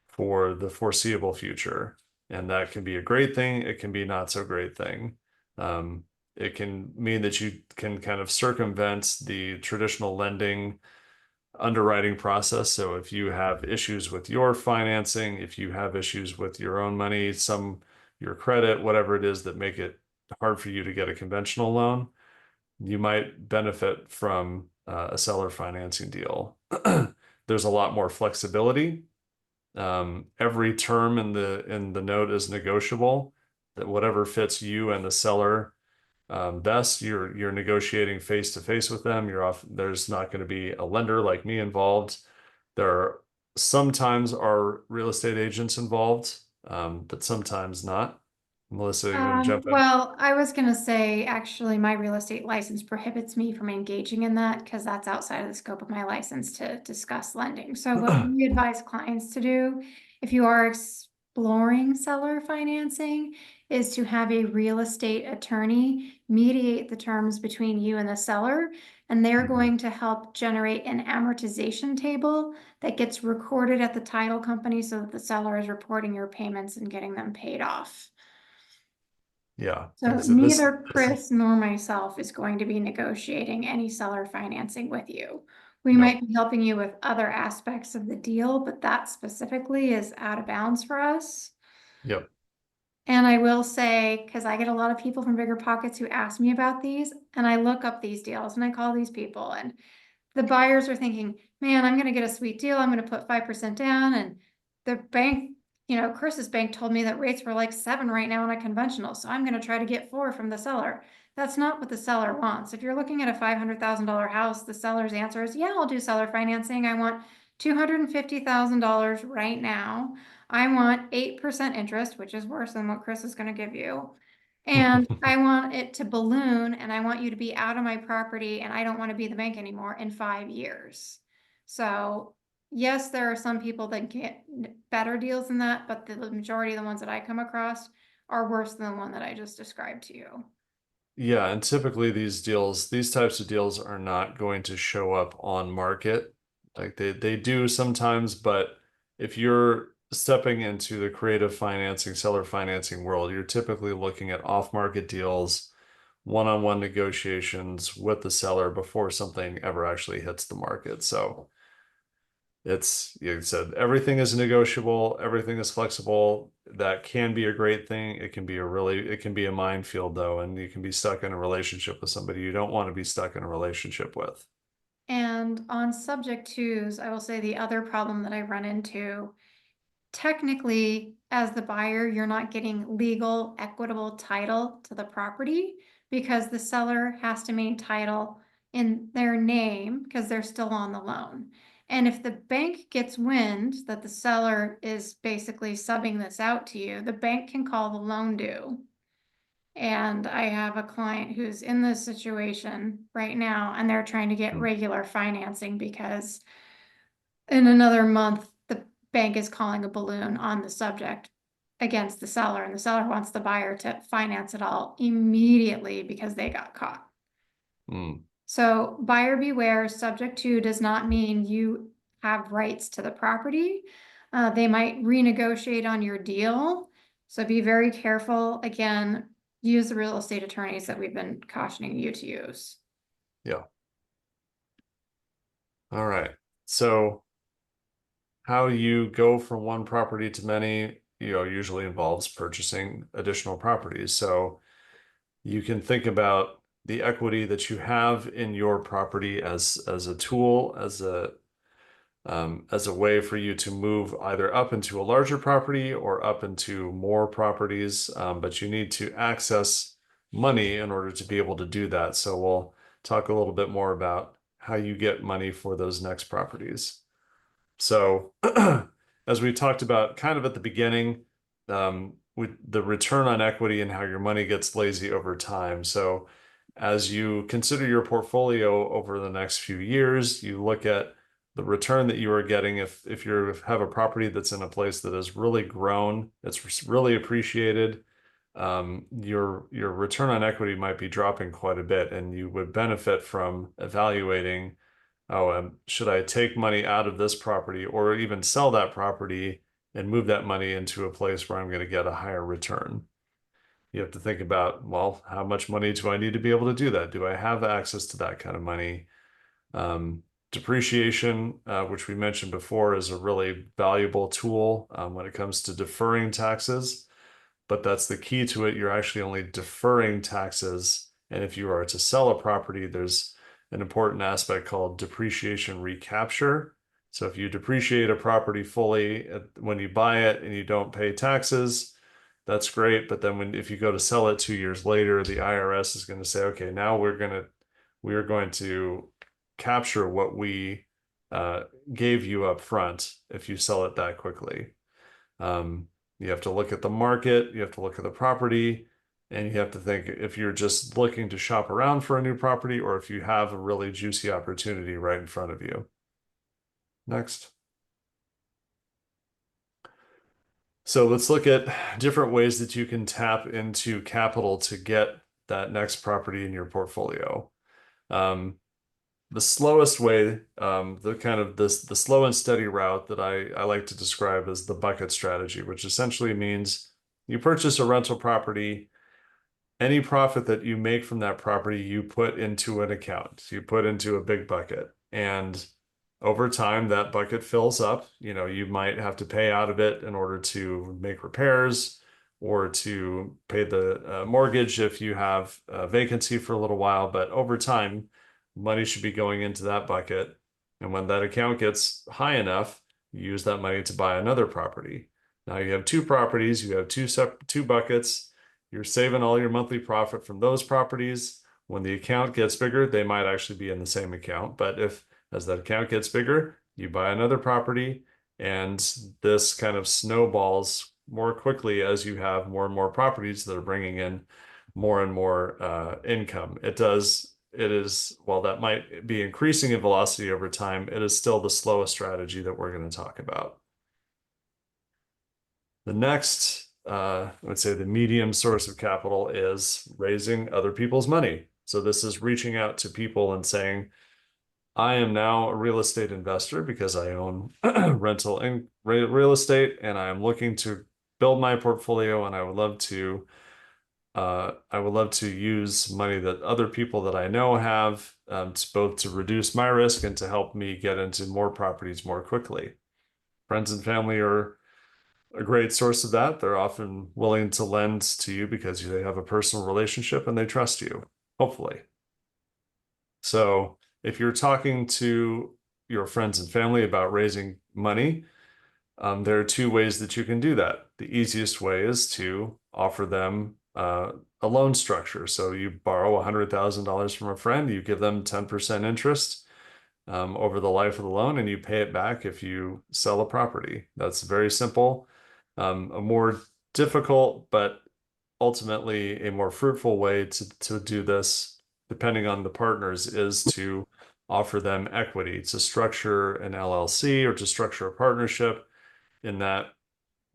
for the foreseeable future. And that can be a great thing. It can be not so great thing. It can mean that you can kind of circumvent the traditional lending underwriting process. So if you have issues with your financing, if you have issues with your own money, your credit, whatever it is that make it hard for you to get a conventional loan, you might benefit from a seller financing deal. There's a lot more flexibility. Every term in the note is negotiable, that whatever fits you and the seller best, you're negotiating face to face with them. There's not going to be a lender like me involved. There are sometimes are real estate agents involved, but sometimes not. Melissa, you want to jump in? Well, I was gonna say, actually, my real estate license prohibits me from engaging in that because that's outside of the scope of my license to discuss lending. So what we advise clients to do, if you are exploring seller financing, is to have a real estate attorney mediate the terms between you and the seller, and they're going to help generate an amortization table that gets recorded at the title company so that the seller is reporting your payments and getting them paid off. Yeah. So Like I said, neither Chris nor myself is going to be negotiating any seller financing with you. We No. might be helping you with other aspects of the deal, but that specifically is out of bounds for us. Yep. And I will say, because I get a lot of people from Bigger Pockets who ask me about these, and I look up these deals and I call these people, and the buyers are thinking, man, I'm going to get a sweet deal. I'm going to put 5% down. And the bank, Chris's bank told me that rates were like 7 right now on a conventional. So I'm going to try to get 4 from the seller. That's not what the seller wants. If you're looking at a $500,000 house, the seller's answer is, yeah, I'll do seller financing. I want $250,000 right now. I want 8% interest, which is worse than what Chris is going to give you. And I want it to balloon, and I want you to be out of my property, and I don't want to be the bank anymore in 5 years. So yes, there are some people that get better deals than that, but the majority of the ones that I come across are worse than the one that I just described to you. Yeah, and typically these types of deals are not going to show up on market. Like they do sometimes, but if you're stepping into the creative financing, seller financing world, you're typically looking at off-market deals, one-on-one negotiations with the seller before something ever actually hits the market. So it's, like I said, everything is negotiable, everything is flexible. that can be a great thing. It can be it can be a minefield though, and you can be stuck in a relationship with somebody you don't want to be stuck in a relationship with. And on subject twos, I will say the other problem that I run into, technically, as the buyer, you're not getting legal, equitable title to the property because the seller has to maintain title in their name because they're still on the loan. And if the bank gets wind that the seller is basically subbing this out to you, the bank can call the loan due. And I have a client who's in this situation right now, and they're trying to get Hmm. regular financing because in another month, the bank is calling a balloon on the subject against the seller, and the seller wants the buyer to finance it all immediately because they got caught. Hmm. So buyer beware, subject to does not mean you have rights to the property. They might renegotiate on your deal. So be very careful. Again, use the real estate attorneys that we've been cautioning you to use. Yeah. All right. So how you go from one property to many, usually involves purchasing additional properties. So you can think about the equity that you have in your property as a tool, as a way for you to move either up into a larger property or up into more properties. But you need to access money in order to be able to do that. So we'll talk a little bit more about how you get money for those next properties. So as we talked about kind of at the beginning, with the return on equity and how your money gets lazy over time. So as you consider your portfolio over the next few years, you look at the return that you are getting if you have a property that's in a place that has really grown, it's really appreciated, your return on equity might be dropping quite a bit, and you would benefit from evaluating, should I take money out of this property or even sell that property and move that money into a place where I'm going to get a higher return? You have to think about, well, how much money do I need to be able to do that? Do I have access to that kind of money? Depreciation, which we mentioned before, is a really valuable tool when it comes to deferring taxes, but that's the key to it. You're actually only deferring taxes. And if you are to sell a property, there's an important aspect called depreciation recapture. So if you depreciate a property fully when you buy it and you don't pay taxes, that's great. But then if you go to sell it 2 years later, the IRS is going to say, okay, now we are going to capture what we gave you up front if you sell it that quickly. You have to look at the market, you have to look at the property, and you have to think if you're just looking to shop around for a new property or if you have a really juicy opportunity right in front of you. Next. So let's look at different ways that you can tap into capital to get that next property in your portfolio. The slowest way, the slow and steady route that I like to describe as the bucket strategy, which essentially means you purchase a rental property, any profit that you make from that property, you put into an account, you put into a big bucket. And over time, that bucket fills up. You might have to pay out of it in order to make repairs or to pay the mortgage if you have a vacancy for a little while. But over time, money should be going into that bucket. And when that account gets high enough, you use that money to buy another property. Now you have two properties, you have two buckets. You're saving all your monthly profit from those properties. When the account gets bigger, they might actually be in the same account. But as that account gets bigger, you buy another property, and this kind of snowballs more quickly as you have more and more properties that are bringing in more and more income. While that might be increasing in velocity over time, it is still the slowest strategy that we're going to talk about. The next, I would say the medium source of capital is raising other people's money. So this is reaching out to people and saying, I am now a real estate investor because I own rental and real estate, and I am looking to build my portfolio, and I would love to use money that other people that I know have, both to reduce my risk and to help me get into more properties more quickly. Friends and family are a great source of that. They're often willing to lend to you because they have a personal relationship and they trust you, hopefully. So if you're talking to your friends and family about raising money, there are two ways that you can do that. The easiest way is to offer them a loan structure. So you borrow $100,000 from a friend, you give them 10% interest over the life of the loan, and you pay it back if you sell a property. That's very simple. A more difficult, but ultimately a more fruitful way to do this, depending on the partners, is to offer them equity, to structure an LLC or to structure a partnership in that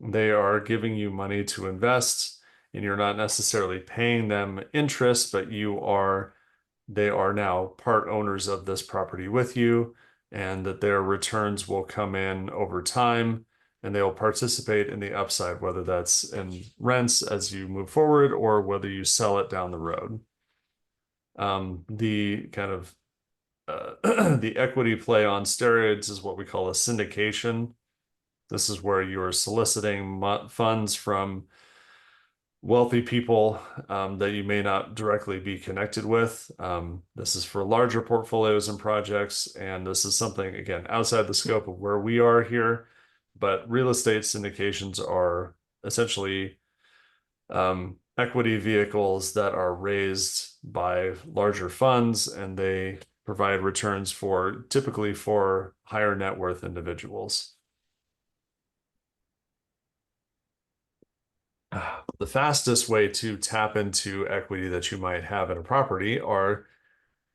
they are giving you money to invest and you're not necessarily paying them interest, but they are now part owners of this property with you, and that their returns will come in over time and they'll participate in the upside, whether that's in rents as you move forward or whether you sell it down the road. The kind of the equity play on steroids is what we call a syndication. This is where you're soliciting funds from wealthy people that you may not directly be connected with. This is for larger portfolios and projects, and this is something, again, outside the scope of where we are here, but real estate syndications are essentially equity vehicles that are raised by larger funds, and they provide returns typically for higher net worth individuals. The fastest way to tap into equity that you might have in a property are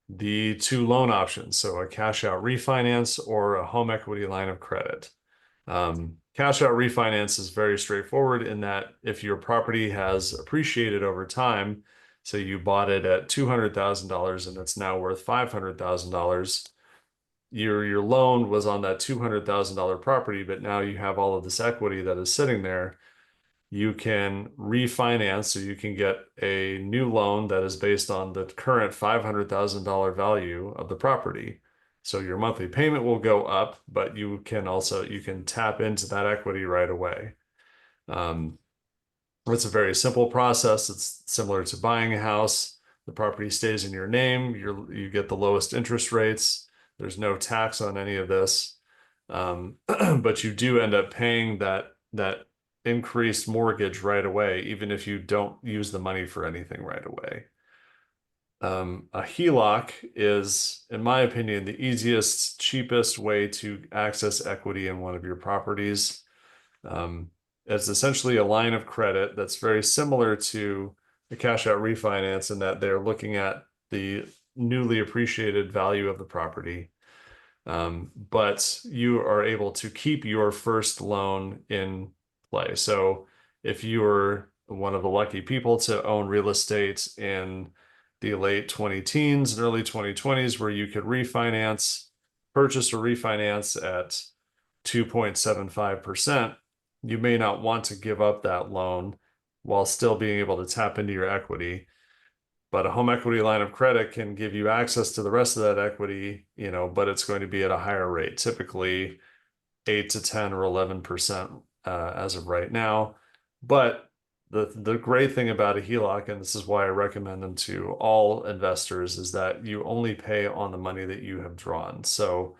the two loan options. So a cash out refinance or a home equity line of credit. Cash out refinance is very straightforward in that if your property has appreciated over time, so you bought it at $200,000 and it's now worth $500,000, your loan was on that $200,000 property, but now you have all of this equity that is sitting there. You can refinance, so you can get a new loan that is based on the current $500,000 value of the property. So your monthly payment will go up, but you can tap into that equity right away. It's a very simple process. It's similar to buying a house. The property stays in your name. You get the lowest interest rates. There's no tax on any of this. But you do end up paying that increased mortgage right away, even if you don't use the money for anything right away. A HELOC is, in my opinion, the easiest, cheapest way to access equity in one of your properties. It's essentially a line of credit that's very similar to a cash out refinance in that they're looking at the newly appreciated value of the property. But you are able to keep your first loan in play. So if you were one of the lucky people to own real estate in the late 20-teens and early 2020s, where you could purchase or refinance at 2.75%, you may not want to give up that loan while still being able to tap into your equity. But a home equity line of credit can give you access to the rest of that equity, but it's going to be at a higher rate, typically 8 to 10 or 11% as of right now. But the great thing about a HELOC, and this is why I recommend them to all investors, is that you only pay on the money that you have drawn. So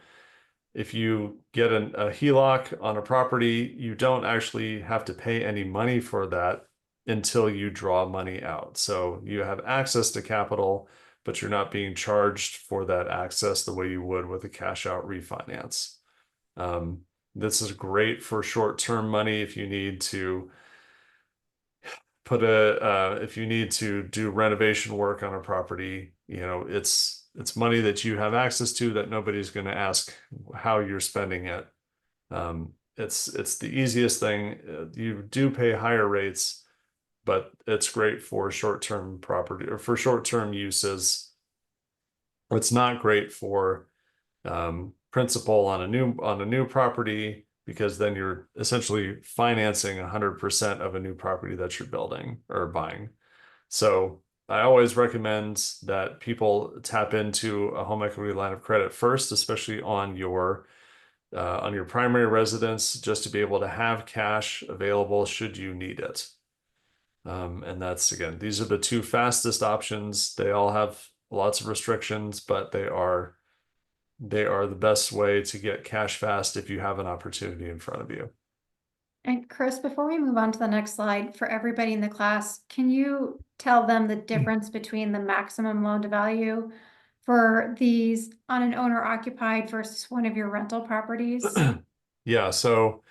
if you get a HELOC on a property, you don't actually have to pay any money for that until you draw money out. So you have access to capital, but you're not being charged for that access the way you would with a cash out refinance. This is great for short-term money if you need to if you need to do renovation work on a property. It's money that you have access to that nobody's going to ask how you're spending it. It's the easiest thing. You do pay higher rates, but it's great for short-term property or for short-term uses. It's not great for principal on a new property, because then you're essentially financing 100% of a new property that you're building or buying. So I always recommend that people tap into a home equity line of credit first, especially on your on your primary residence, just to be able to have cash available should you need it. And that's, again, these are the two fastest options. They all have lots of restrictions, but they are the best way to get cash fast if you have an opportunity in front of you. And Chris, before we move on to the next slide, for everybody in the class, can you tell them the difference between the maximum loan to value for these on an owner occupied versus one of your rental properties? Yeah, so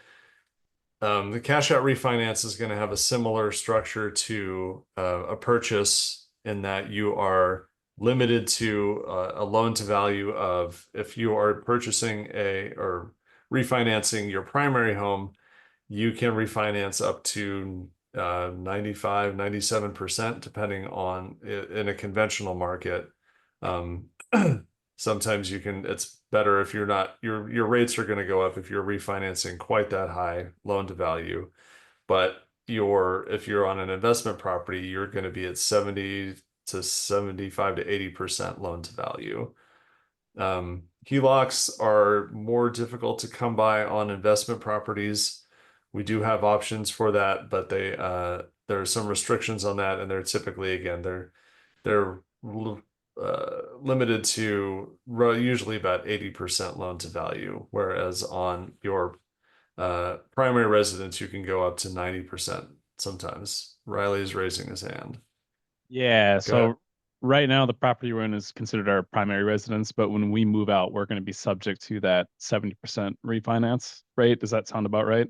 the cash out refinance is going to have a similar structure to a purchase in that you are limited to a loan to value of, if you are purchasing or refinancing your primary home, you can refinance up to 95, 97%, depending on in a conventional market. Sometimes it's better if you're not, your rates are going to go up if you're refinancing quite that high loan to value. But if you're on an investment property, you're going to be at 70 to 75 to 80% loan to value. HELOCs are more difficult to come by on investment properties. We do have options for that, but there are some restrictions on that, and they're typically, again, they're limited to usually about 80% loan to value, whereas on your primary residence, you can go up to 90% sometimes. Riley is raising his hand. Yeah, Go so ahead. right now the property we're in is considered our primary residence, but when we move out, we're going to be subject to that 70% refinance rate. Does that sound about right?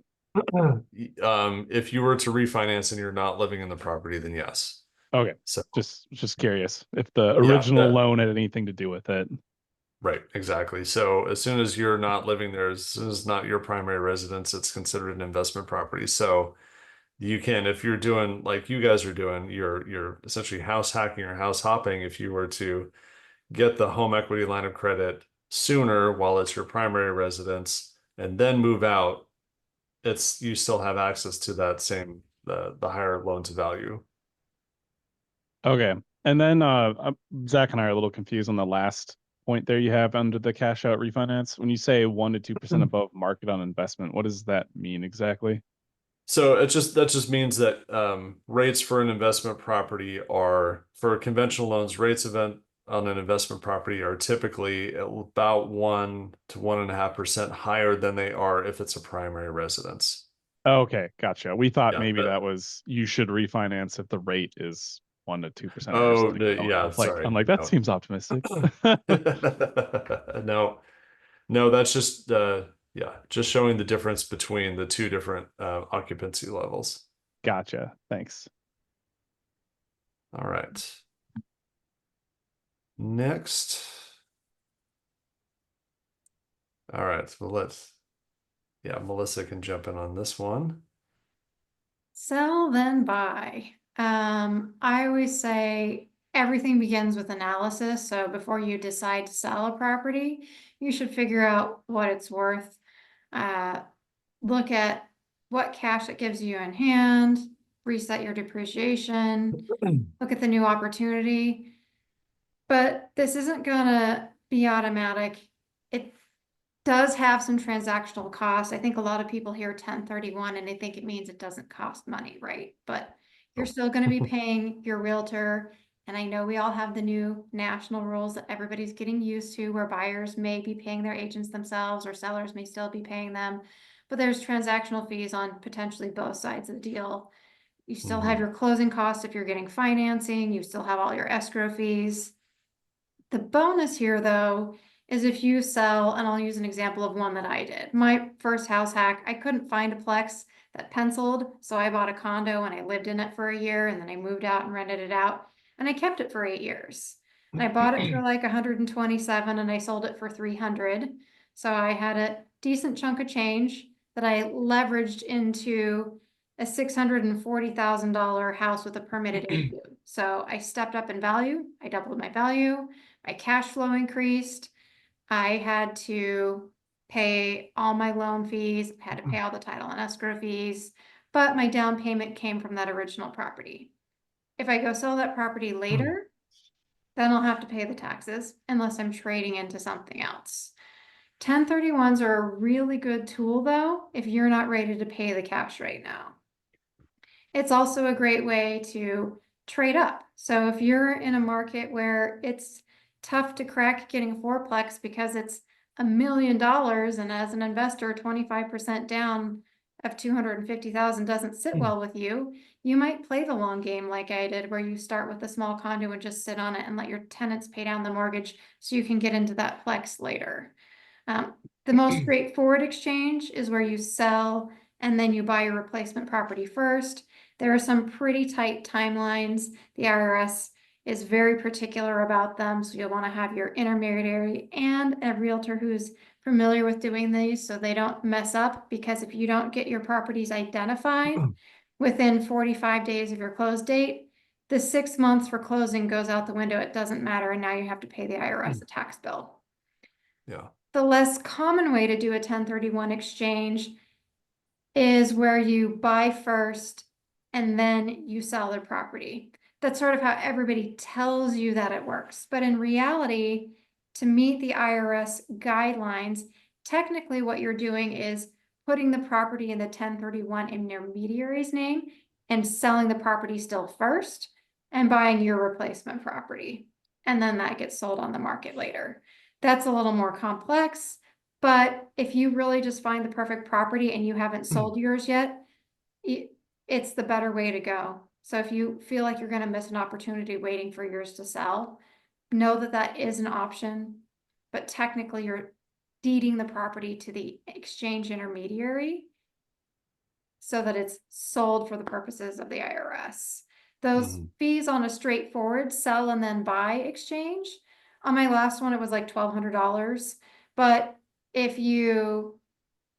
If you were to refinance and you're not living in the property, then yes. Okay, So just curious if the Yeah, original loan had anything to do with it. right, exactly. So as soon as you're not living there, as soon as it's not your primary residence, it's considered an investment property. So you can, if you're doing like you guys are doing, you're essentially house hacking or house hopping. If you were to get the home equity line of credit sooner while it's your primary residence and then move out, you still have access to that same the higher loan to value. Okay, and then Zach and I are a little confused on the last point there you have under the cash out refinance. When you say 1 to 2% above market on investment, what does that mean exactly? So that just means that rates for an investment property are, for conventional loans, rates on an investment property are typically about 1 to 1.5% higher than they are if it's a primary residence. Okay, gotcha. We thought Yeah, maybe that was you should refinance if the rate is 1 to 2% or Oh, something. yeah, sorry. I'm like, that No. seems optimistic. No, that's just just showing the difference between the two different occupancy levels. Gotcha. Thanks. All right. Next. All right, so Melissa can jump in on this one. Sell, then buy. I always say everything begins with analysis. So before you decide to sell a property, you should figure out what it's worth. Look at what cash it gives you in hand, reset your depreciation, look at the new opportunity. But this isn't gonna be automatic. It does have some transactional costs. I think a lot of people hear 1031 and they think it means it doesn't cost money, right? But you're still going to be paying your realtor. And I know we all have the new national rules that everybody's getting used to, where buyers may be paying their agents themselves or sellers may still be paying them. But there's transactional fees on potentially both sides of the deal. You still have your closing costs if you're getting financing. You still have all your escrow fees. The bonus here, though, is if you sell, and I'll use an example of one that I did. My first house hack, I couldn't find a Plex that penciled, so I bought a condo and I lived in it for a year, and then I moved out and rented it out, and I kept it for 8 years. And I bought it for like 127 and I sold it for 300. So I had a decent chunk of change that I leveraged into a $640,000 house with a permitted ADU. So I stepped up in value, I doubled my value, my cash flow increased. I had to pay all my loan fees, had to pay all the title and escrow fees, but my down payment came from that original property. If I go sell that property later, then I'll have to pay the taxes unless I'm trading into something else. 1031s are a really good tool though, if you're not ready to pay the cash right now. It's also a great way to trade up. So if you're in a market where it's tough to crack getting a fourplex because it's $1 million, and as an investor, 25% down of 250,000 doesn't sit well with you, you might play the long game like I did, where you start with a small condo and just sit on it and let your tenants pay down the mortgage so you can get into that plex later. The most straightforward exchange is where you sell and then you buy your replacement property first. There are some pretty tight timelines. The IRS is very particular about them, so you'll want to have your intermediary and a realtor who's familiar with doing these so they don't mess up, because if you don't get your properties identified within 45 days of your close date, the 6 months for closing goes out the window. It doesn't matter, and now you have to pay the IRS a tax bill. Yeah. The less common way to do a 1031 exchange is where you buy first and then you sell their property. That's sort of how everybody tells you that it works. But in reality, to meet the IRS guidelines, technically what you're doing is putting the property in the 1031 intermediary's name and selling the property still first and buying your replacement property. And then that gets sold on the market later. That's a little more complex, but if you really just find the perfect property and you haven't sold yours yet, it's the better way to go. So if you feel like you're going to miss an opportunity waiting for yours to sell, know that that is an option, but technically you're deeding the property to the exchange intermediary so that it's sold for the purposes of the IRS. Those fees on a straightforward sell and then buy exchange, on my last one, it was like $1,200. But if you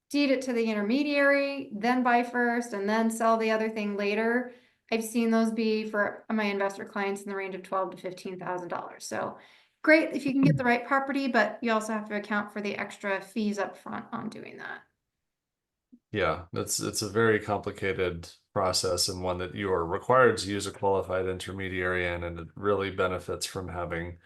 deed it to the intermediary, then buy first, and then sell the other thing later, I've seen those be for my investor clients in the range of $12,000 to $15,000. So great if you can get the right property, but you also have to account for the extra fees up front on doing that. Yeah, it's a very complicated process, and one that you are required to use a qualified intermediary in, and it really benefits from having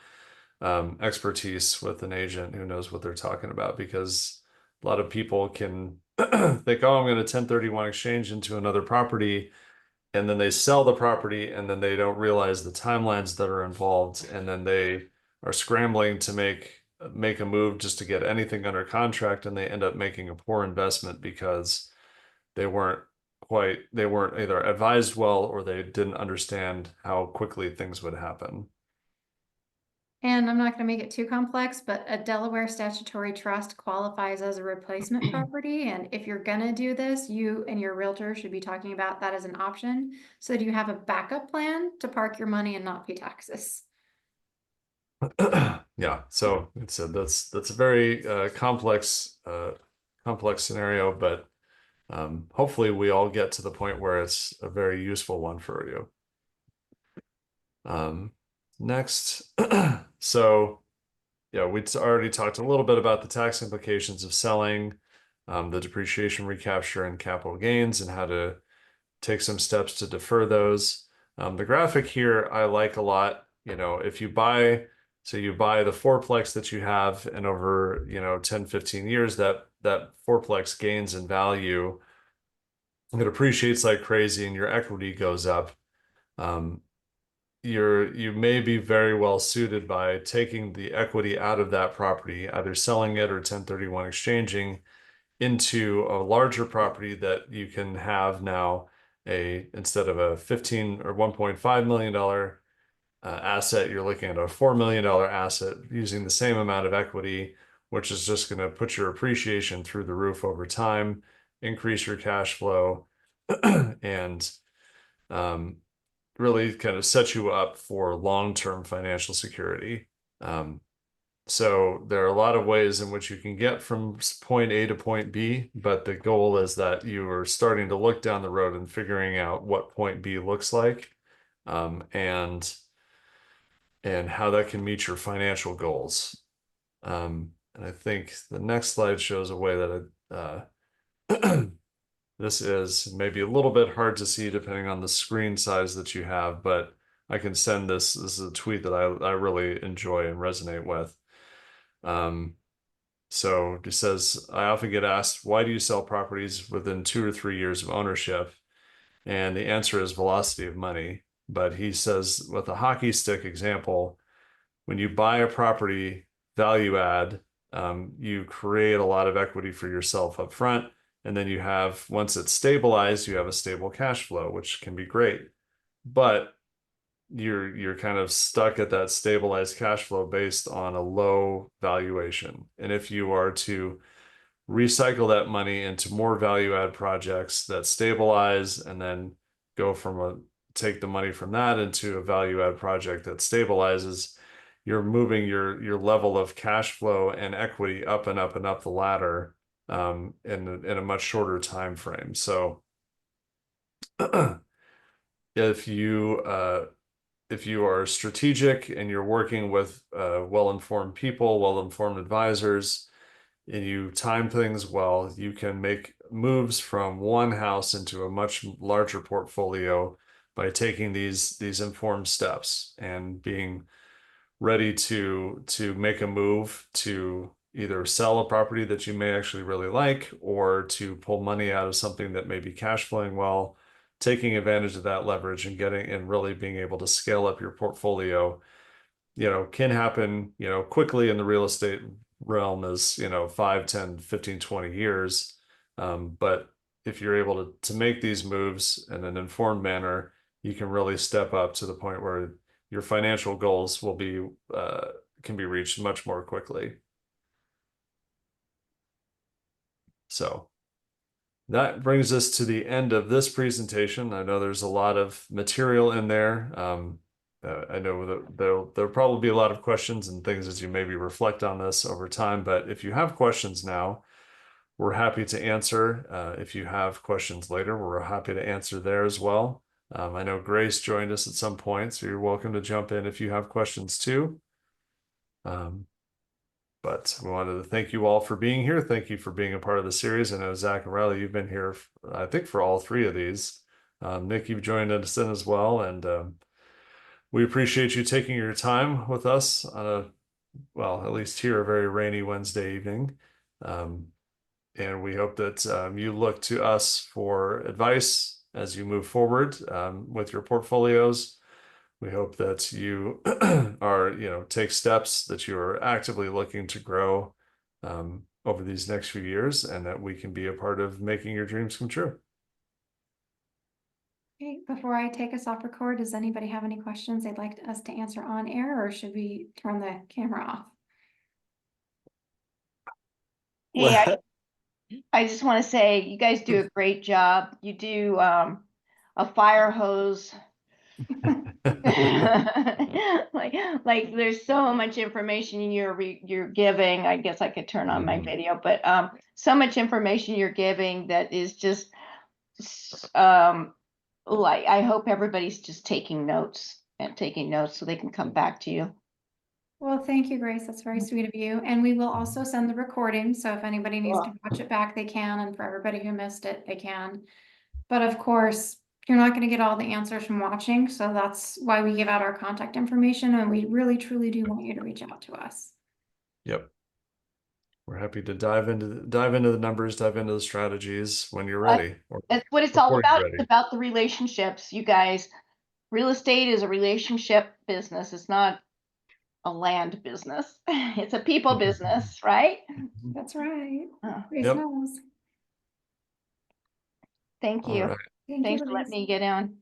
expertise with an agent who knows what they're talking about, because a lot of people can think, oh, I'm going to 1031 exchange into another property, and then they sell the property, and then they don't realize the timelines that are involved, and then they are scrambling to make a move just to get anything under contract, and they end up making a poor investment because they weren't either advised well, or they didn't understand how quickly things would happen. And I'm not going to make it too complex, but a Delaware statutory trust qualifies as a replacement property. And if you're going to do this, you and your realtor should be talking about that as an option, so that you have a backup plan to park your money and not pay taxes. Yeah, so that's a very complex scenario, but hopefully we all get to the point where it's a very useful one for you. Next, so yeah, we'd already talked a little bit about the tax implications of selling, the depreciation recapture and capital gains, and how to take some steps to defer those. The graphic here I like a lot. If you buy the fourplex that you have, and over 10-15 years that fourplex gains in value, it appreciates like crazy, and your equity goes up. You may be very well suited by taking the equity out of that property, either selling it or 1031 exchanging into a larger property that you can have now, instead of a 15 or $1.5 million asset, you're looking at a $4 million asset using the same amount of equity, which is just going to put your appreciation through the roof over time, increase your cash flow, and really kind of set you up for long-term financial security. So there are a lot of ways in which you can get from point A to point B, but the goal is that you are starting to look down the road and figuring out what point B looks like, and how that can meet your financial goals. And I think the next slide shows a way that this is maybe a little bit hard to see depending on the screen size that you have, but I can send this. This is a tweet that I really enjoy and resonate with. So he says, I often get asked, why do you sell properties within 2 or 3 years of ownership? And the answer is velocity of money. But he says, with a hockey stick example, when you buy a property value add, you create a lot of equity for yourself up front. And then you have, once it's stabilized, you have a stable cash flow, which can be great. But you're kind of stuck at that stabilized cash flow based on a low valuation. And if you are to recycle that money into more value add projects that stabilize and then go take the money from that into a value add project that stabilizes, you're moving your level of cash flow and equity up and up and up the ladder in a much shorter time frame. So if you are strategic and you're working with well-informed people, well-informed advisors, and you time things well, you can make moves from one house into a much larger portfolio by taking these informed steps and being ready to make a move to either sell a property that you may actually really like, or to pull money out of something that may be cash flowing well, taking advantage of that leverage and really being able to scale up your portfolio, can happen, quickly in the real estate realm as, 5, 10, 15, 20 years. But if you're able to make these moves in an informed manner, you can really step up to the point where your financial goals can be reached much more quickly. So that brings us to the end of this presentation. I know there's a lot of material in there. I know that there'll probably be a lot of questions and things as you maybe reflect on this over time, but if you have questions now, we're happy to answer. If you have questions later, we're happy to answer there as well. I know Grace joined us at some point, so you're welcome to jump in if you have questions too. But we wanted to thank you all for being here. Thank you for being a part of the series. I know Zach and Riley, you've been here, I think, for all 3 of these. Nick, you've joined us in as well, and we appreciate you taking your time with us on at least here, a very rainy Wednesday evening. And we hope that you look to us for advice as you move forward with your portfolios. We hope that you take steps that you are actively looking to grow over these next few years, and that we can be a part of making your dreams come true. Okay, before I take us off record, does anybody have any questions they'd like us to answer on air, or should we turn the camera off? Hey, I just want to say you guys do a great job. You do a fire hose. like there's so much information you're giving. I guess I could turn on my video, but so much information you're giving that is just I hope everybody's just taking notes so they can come back to you. Well, thank you, Grace. That's very sweet of you. And we will also send the recording. So if anybody needs to watch it back, they can. And for everybody who missed it, they can. But of course, you're not going to get all the answers from watching. So that's why we give out our contact information. And we really, truly do want you to reach out to us. Yep. We're happy to dive into the numbers, dive into the strategies when you're ready. That's what it's all about. It's about the relationships, you guys. Real estate is a relationship business. It's not a land business. It's a people business, right? That's right. Grace Yep. knows. Thank you. All right. Thank Thanks you, for letting Grace. me get on.